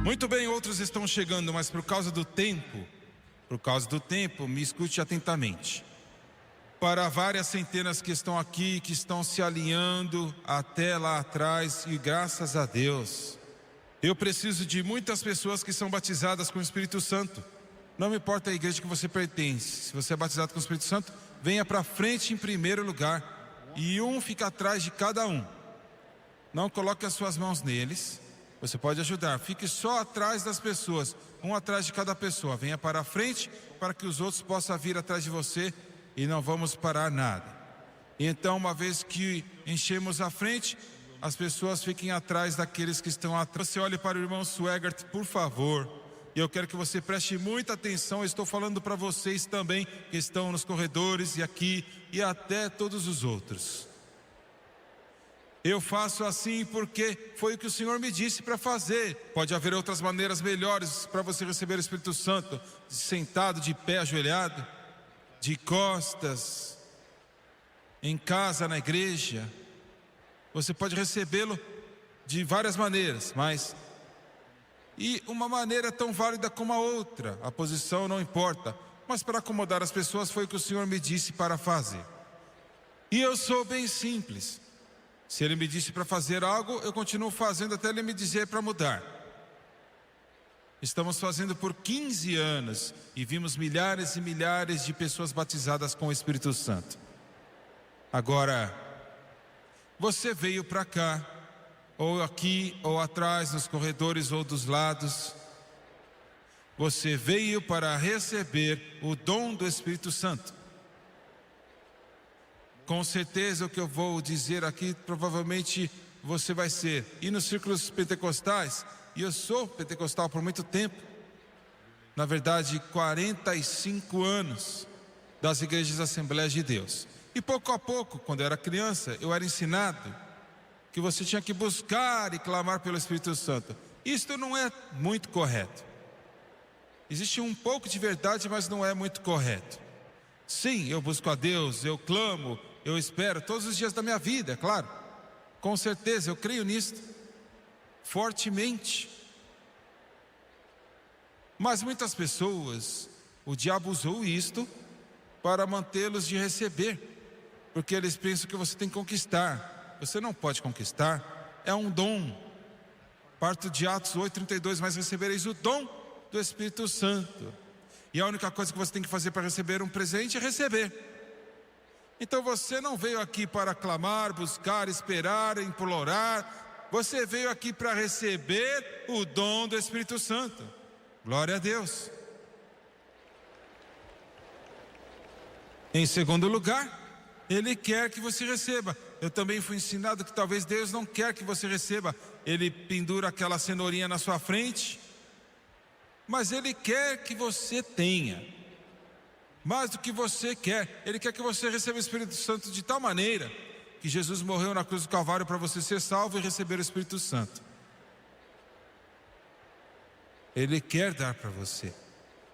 Muito bem, outros estão chegando, mas por causa do tempo, me escute atentamente. Para várias centenas que estão aqui, que estão se alinhando até lá atrás, e graças a Deus, eu preciso de muitas pessoas que são batizadas com o Espírito Santo. Não me importa a igreja que você pertence, se você é batizado com o Espírito Santo, venha para frente em primeiro lugar, e um fica atrás de cada um. Não coloque as suas mãos neles. Você pode ajudar, fique só atrás das pessoas, um atrás de cada pessoa. Venha para a frente para que os outros possam vir atrás de você e não vamos parar nada. Então, uma vez que enchemos a frente, as pessoas fiquem atrás daqueles que estão atrás. Você olhe para o irmão Swegert, por favor. E eu quero que você preste muita atenção. Eu estou falando para vocês também que estão nos corredores e aqui e até todos os outros. Eu faço assim porque foi o que o Senhor me disse para fazer. Pode haver outras maneiras melhores para você receber o Espírito Santo. Sentado, de pé, ajoelhado, de costas, em casa, na igreja. Você pode recebê-lo de várias maneiras, mas... E uma maneira é tão válida como a outra. A posição não importa. Mas para acomodar as pessoas foi o que o Senhor me disse para fazer. E eu sou bem simples. Se Ele me disse para fazer algo, eu continuo fazendo até Ele me dizer para mudar. Estamos fazendo por 15 anos e vimos milhares e milhares de pessoas batizadas com o Espírito Santo. Agora, você veio para cá, ou aqui, ou atrás, nos corredores ou dos lados. Você veio para receber o dom do Espírito Santo. Com certeza o que eu vou dizer aqui, provavelmente você vai ser. E nos círculos pentecostais, e eu sou pentecostal por muito tempo, na verdade 45 anos das igrejas Assembleias de Deus. E pouco a pouco, quando eu era criança, eu era ensinado que você tinha que buscar e clamar pelo Espírito Santo. Isto não é muito correto. Existe um pouco de verdade, mas não é muito correto. Sim, eu busco a Deus, eu clamo, eu espero todos os dias da minha vida, é claro. Com certeza, eu creio nisto fortemente. Mas muitas pessoas, o diabo usou isto para mantê-los de receber, porque eles pensam que você tem que conquistar. Você não pode conquistar, é um dom. Parto de Atos 8:32, mas recebereis o dom do Espírito Santo. E a única coisa que você tem que fazer para receber um presente é receber. Então você não veio aqui para clamar, buscar, esperar, implorar. Você veio aqui para receber o dom do Espírito Santo. Glória a Deus. Em segundo lugar, Ele quer que você receba. Eu também fui ensinado que talvez Deus não quer que você receba. Ele pendura aquela cenourinha na sua frente, mas Ele quer que você tenha. Mais do que você quer, Ele quer que você receba o Espírito Santo de tal maneira que Jesus morreu na cruz do Calvário para você ser salvo e receber o Espírito Santo. Ele quer dar para você.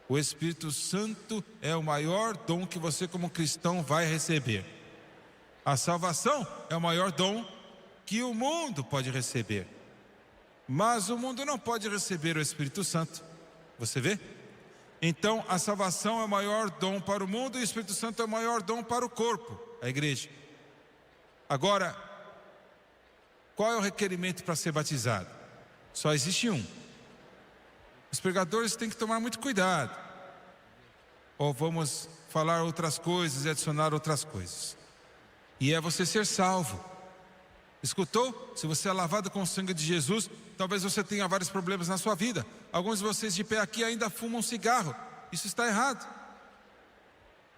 O Espírito Santo é o maior dom que você como cristão vai receber. A salvação é o maior dom que o mundo pode receber. Mas o mundo não pode receber o Espírito Santo. Você vê? Então a salvação é o maior dom para o mundo e o Espírito Santo é o maior dom para o corpo, a igreja. Agora, qual é o requerimento para ser batizado? Só existe um. Os pregadores têm que tomar muito cuidado. Ou vamos falar outras coisas e adicionar outras coisas. E é você ser salvo. Escutou? Se você é lavado com o sangue de Jesus, talvez você tenha vários problemas na sua vida. Alguns de vocês de pé aqui ainda fumam cigarro. Isso está errado.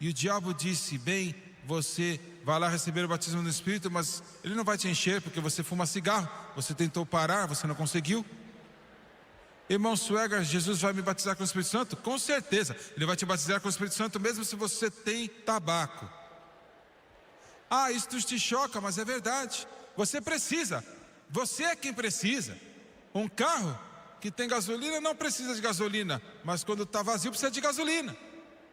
E o diabo disse, bem, você vai lá receber o batismo no Espírito, mas ele não vai te encher porque você fuma cigarro. Você tentou parar, você não conseguiu. Irmão Suegar, Jesus vai me batizar com o Espírito Santo? Com certeza, Ele vai te batizar com o Espírito Santo mesmo se você tem tabaco. Ah, isso te choca, mas é verdade. Você precisa, você é quem precisa. Um carro que tem gasolina não precisa de gasolina, mas quando está vazio precisa de gasolina.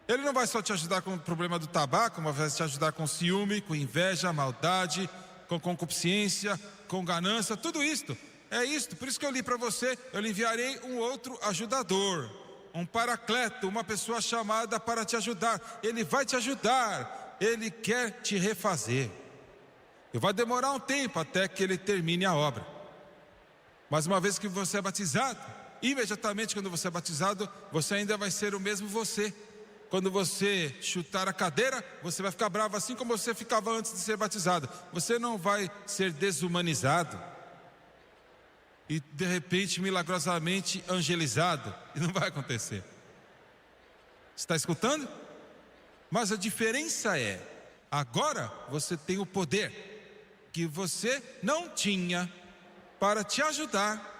Ele não vai só te ajudar com o problema do tabaco, mas vai te ajudar com ciúme, com inveja, maldade, com concupiscência, com ganância, tudo isto. É isto, por isso que eu li para você, eu lhe enviarei um outro ajudador, um paracleto, uma pessoa chamada para te ajudar. Ele vai te ajudar, Ele quer te refazer. E vai demorar um tempo até que Ele termine a obra. Mas uma vez que você é batizado, imediatamente quando você é batizado, você ainda vai ser o mesmo você. Quando você chutar a cadeira, você vai ficar bravo assim como você ficava antes de ser batizado. Você não vai ser desumanizado e de repente, milagrosamente, angelizado. E não vai acontecer. Está escutando? Mas a diferença é, agora você tem o poder que você não tinha para te ajudar.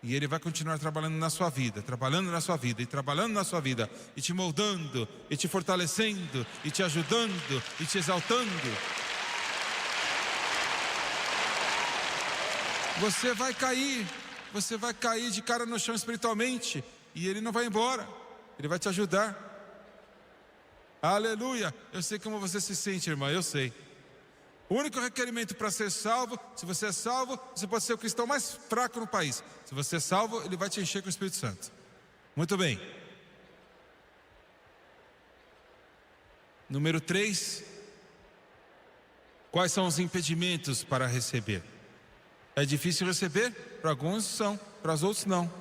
E Ele vai continuar trabalhando na sua vida, trabalhando na sua vida, e trabalhando na sua vida, e te moldando, e te fortalecendo, e te ajudando, e te exaltando. Você vai cair de cara no chão espiritualmente, e Ele não vai embora, Ele vai te ajudar. Aleluia! Eu sei como você se sente, irmã, eu sei. O único requerimento para ser salvo, se você é salvo, você pode ser o cristão mais fraco no país. Se você é salvo, Ele vai te encher com o Espírito Santo. Muito bem. Número 3. Quais são os impedimentos para receber? É difícil receber? Para alguns são, para os outros não.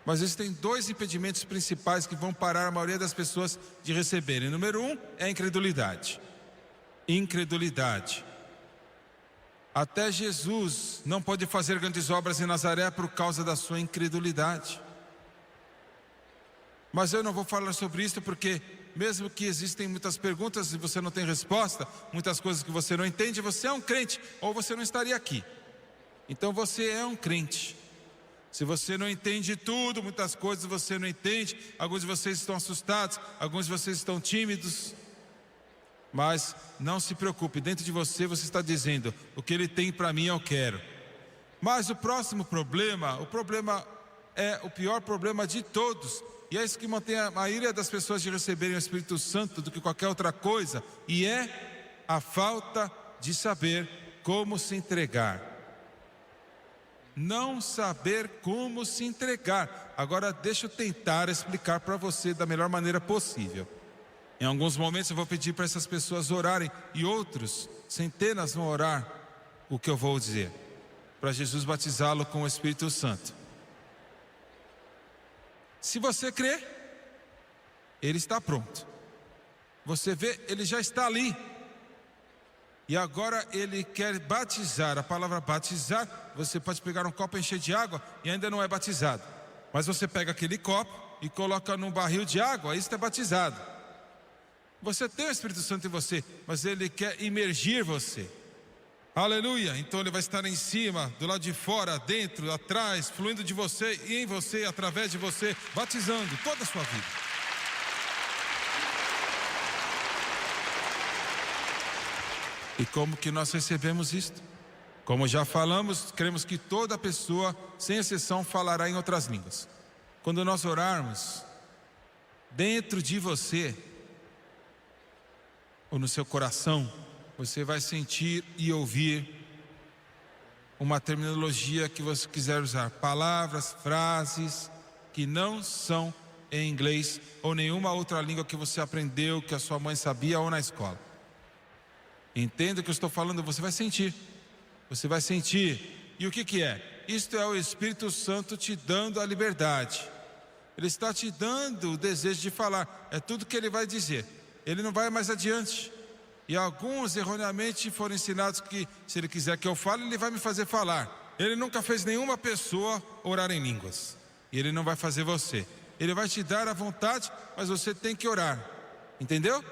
Mas existem dois impedimentos principais que vão parar a maioria das pessoas de receberem. Número 1 é a incredulidade. Incredulidade. Até Jesus não pôde fazer grandes obras em Nazaré por causa da sua incredulidade. Mas eu não vou falar sobre isso porque, mesmo que existem muitas perguntas e você não tem resposta, muitas coisas que você não entende, você é um crente, ou você não estaria aqui. Então você é um crente. Se você não entende tudo, muitas coisas você não entende, alguns de vocês estão assustados, alguns de vocês estão tímidos, mas não se preocupe, dentro de você está dizendo, o que Ele tem para mim eu quero. Mas o próximo problema, é o pior problema de todos, e é isso que mantém a maioria das pessoas de receberem o Espírito Santo do que qualquer outra coisa, e é a falta de saber como se entregar. Não saber como se entregar. Agora deixa eu tentar explicar para você da melhor maneira possível. Em alguns momentos eu vou pedir para essas pessoas orarem, e outros, centenas, vão orar o que eu vou dizer, para Jesus batizá-lo com o Espírito Santo. Se você crê, Ele está pronto. Você vê, Ele já está ali. E agora Ele quer batizar. A palavra batizar, você pode pegar um copo e encher de água e ainda não é batizado. Mas você pega aquele copo e coloca num barril de água, aí está batizado. Você tem o Espírito Santo em você, mas Ele quer imergir você. Aleluia! Então Ele vai estar em cima, do lado de fora, dentro, atrás, fluindo de você e em você, através de você, batizando toda a sua vida. E como que nós recebemos isto? Como já falamos, cremos que toda pessoa, sem exceção, falará em outras línguas. Quando nós orarmos, dentro de você, ou no seu coração, você vai sentir e ouvir uma terminologia que você quiser usar. Palavras, frases que não são em inglês ou nenhuma outra língua que você aprendeu, que a sua mãe sabia ou na escola. Entenda o que eu estou falando, você vai sentir. Você vai sentir. E o que é? Isto é o Espírito Santo te dando a liberdade. Ele está te dando o desejo de falar. É tudo que Ele vai dizer. Ele não vai mais adiante. E alguns erroneamente foram ensinados que se Ele quiser que eu fale, Ele vai me fazer falar. Ele nunca fez nenhuma pessoa orar em línguas. E Ele não vai fazer você. Ele vai te dar a vontade, mas você tem que orar. Entendeu?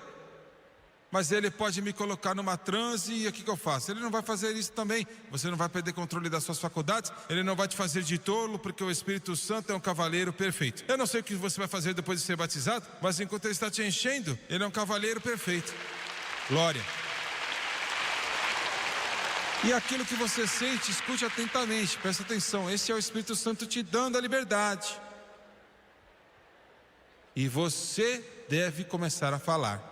Mas Ele pode me colocar numa transe e o que eu faço? Ele não vai fazer isso também. Você não vai perder controle das suas faculdades. Ele não vai te fazer de tolo, porque o Espírito Santo é um cavaleiro perfeito. Eu não sei o que você vai fazer depois de ser batizado, mas enquanto Ele está te enchendo, Ele é um cavaleiro perfeito. Glória. E aquilo que você sente, escute atentamente, presta atenção. Esse é o Espírito Santo te dando a liberdade. E você deve começar a falar.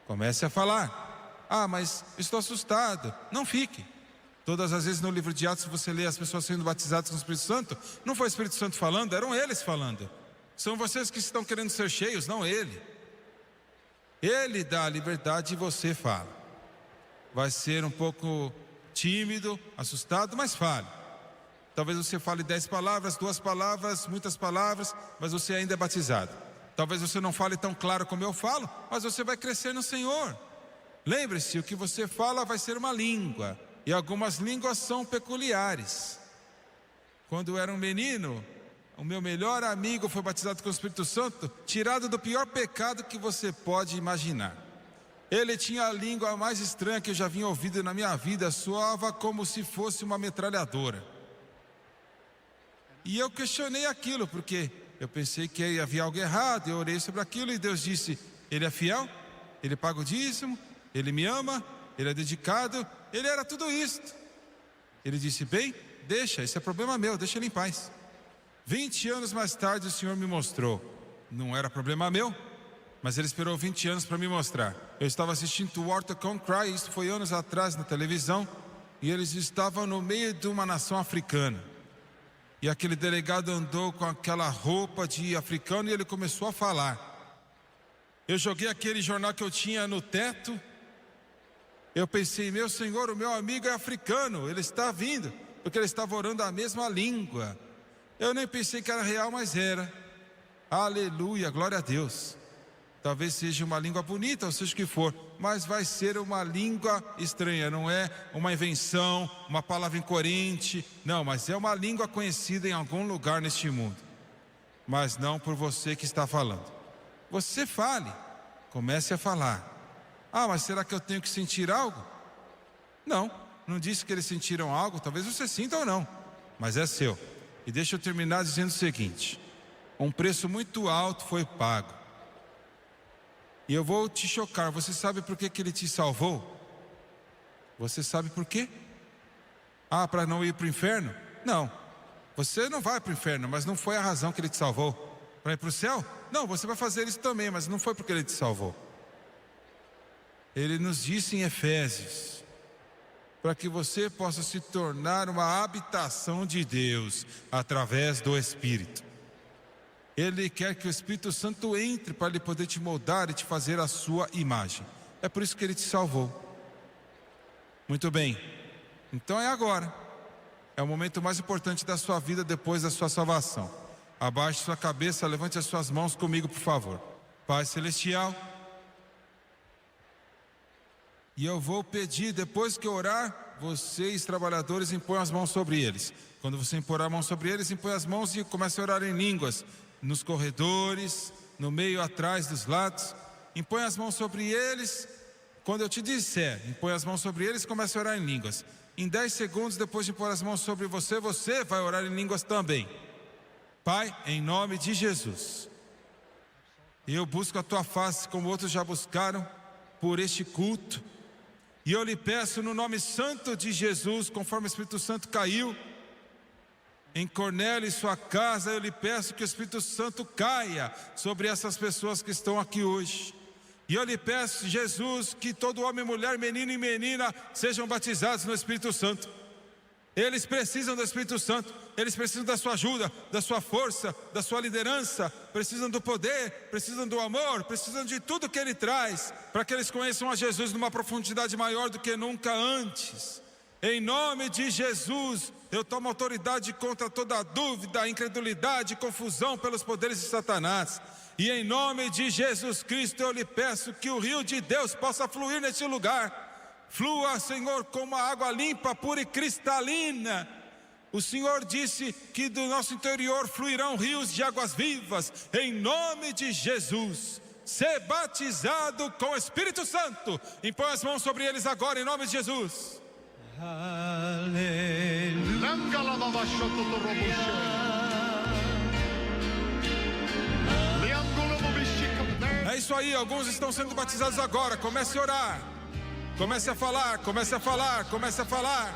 Comece a falar. Ah, mas estou assustado. Não fique. Todas as vezes no livro de Atos você lê as pessoas sendo batizadas com o Espírito Santo. Não foi o Espírito Santo falando, eram eles falando. São vocês que estão querendo ser cheios, não Ele. Ele dá a liberdade e você fala. Vai ser um pouco tímido, assustado, mas fale. Talvez você fale 10 palavras, 2 palavras, muitas palavras, mas você ainda é batizado. Talvez você não fale tão claro como eu falo, mas você vai crescer no Senhor. Lembre-se, o que você fala vai ser uma língua. E algumas línguas são peculiares. Quando eu era um menino, o meu melhor amigo foi batizado com o Espírito Santo, tirado do pior pecado que você pode imaginar. Ele tinha a língua mais estranha que eu já vinha ouvido na minha vida, soava como se fosse uma metralhadora. E eu questionei aquilo, porque eu pensei que havia algo errado, eu orei sobre aquilo e Deus disse, Ele é fiel, Ele paga o dízimo, Ele me ama, Ele é dedicado, Ele era tudo isto. Ele disse, bem, deixa, esse é problema meu, deixa Ele em paz. 20 anos mais tarde o Senhor me mostrou, não era problema meu, mas Ele esperou 20 anos para me mostrar. Eu estava assistindo Water Can't Cry, isso foi anos atrás na televisão, e eles estavam no meio de uma nação africana. E aquele delegado andou com aquela roupa de africano e ele começou a falar. Eu joguei aquele jornal que eu tinha no teto. Eu pensei, meu Senhor, o meu amigo é africano, ele está vindo, porque ele estava orando a mesma língua. Eu nem pensei que era real, mas era. Aleluia, glória a Deus. Talvez seja uma língua bonita, ou seja o que for, mas vai ser uma língua estranha, não é uma invenção, uma palavra incoerente, não, mas é uma língua conhecida em algum lugar neste mundo. Mas não por você que está falando. Você fale, comece a falar. Ah, mas será que eu tenho que sentir algo? Não, não disse que eles sentiram algo, talvez você sinta ou não, mas é seu. E deixa eu terminar dizendo o seguinte: um preço muito alto foi pago. E eu vou te chocar, você sabe por que ele te salvou? Você sabe por quê? Ah, para não ir para o inferno? Não, você não vai para o inferno, mas não foi a razão que ele te salvou. Para ir para o céu? Não, você vai fazer isso também, mas não foi porque ele te salvou. Ele nos disse em Efésios, para que você possa se tornar uma habitação de Deus através do Espírito. Ele quer que o Espírito Santo entre para ele poder te moldar e te fazer a sua imagem. É por isso que ele te salvou. Muito bem, então é agora. É o momento mais importante da sua vida depois da sua salvação. Abaixe sua cabeça, levante as suas mãos comigo, por favor. Pai Celestial, e eu vou pedir, depois que eu orar, vocês, trabalhadores, impõem as mãos sobre eles. Quando você impor a mão sobre eles, impõe as mãos e comece a orar em línguas. Nos corredores, no meio, atrás, dos lados. Impõe as mãos sobre eles. Quando eu te disser, impõe as mãos sobre eles e comece a orar em línguas. Em 10 segundos, depois de impor as mãos sobre você, você vai orar em línguas também. Pai, em nome de Jesus, eu busco a tua face como outros já buscaram por este culto. E eu lhe peço no nome santo de Jesus, conforme o Espírito Santo caiu em Cornélio e sua casa, eu lhe peço que o Espírito Santo caia sobre essas pessoas que estão aqui hoje. E eu lhe peço, Jesus, que todo homem, mulher, menino e menina sejam batizados no Espírito Santo. Eles precisam do Espírito Santo, eles precisam da sua ajuda, da sua força, da sua liderança, precisam do poder, precisam do amor, precisam de tudo que Ele traz, para que eles conheçam a Jesus numa profundidade maior do que nunca antes. Em nome de Jesus, eu tomo autoridade contra toda dúvida, incredulidade, confusão pelos poderes de Satanás. E em nome de Jesus Cristo eu lhe peço que o rio de Deus possa fluir neste lugar. Flua, Senhor, como a água limpa, pura e cristalina. O Senhor disse que do nosso interior fluirão rios de águas vivas. Em nome de Jesus, ser batizado com o Espírito Santo. Impõe as mãos sobre eles agora, em nome de Jesus. É isso aí, alguns estão sendo batizados agora. Comece a orar, comece a falar, comece a falar, comece a falar.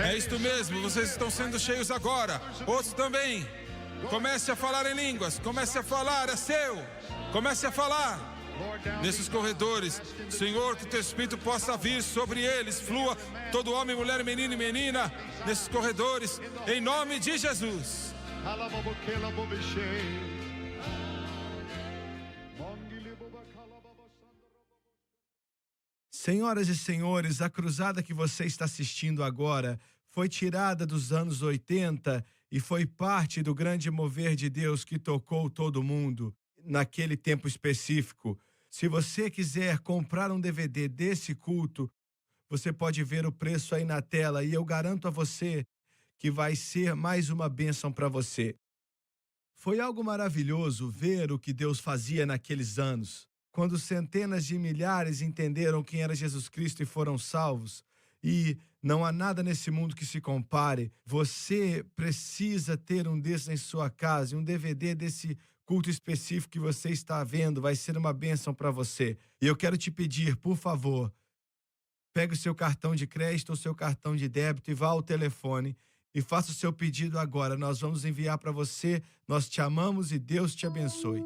É isto mesmo, vocês estão sendo cheios agora. Outros também. Comece a falar em línguas, comece a falar, é seu. Comece a falar nesses corredores. Senhor, que teu Espírito possa vir sobre eles. Flua todo homem, mulher, menino e menina nesses corredores, em nome de Jesus. Senhoras e senhores, a cruzada que você está assistindo agora foi tirada dos anos 80 e foi parte do grande mover de Deus que tocou todo mundo naquele tempo específico. Se você quiser comprar um DVD desse culto, você pode ver o preço aí na tela e eu garanto a você que vai ser mais uma bênção para você. Foi algo maravilhoso ver o que Deus fazia naqueles anos, quando centenas de milhares entenderam quem era Jesus Cristo e foram salvos. E não há nada nesse mundo que se compare. Você precisa ter um desses em sua casa, um DVD desse culto específico que você está vendo, vai ser uma bênção para você. E eu quero te pedir, por favor, pegue o seu cartão de crédito ou seu cartão de débito e vá ao telefone e faça o seu pedido agora. Nós vamos enviar para você. Nós te amamos e Deus te abençoe.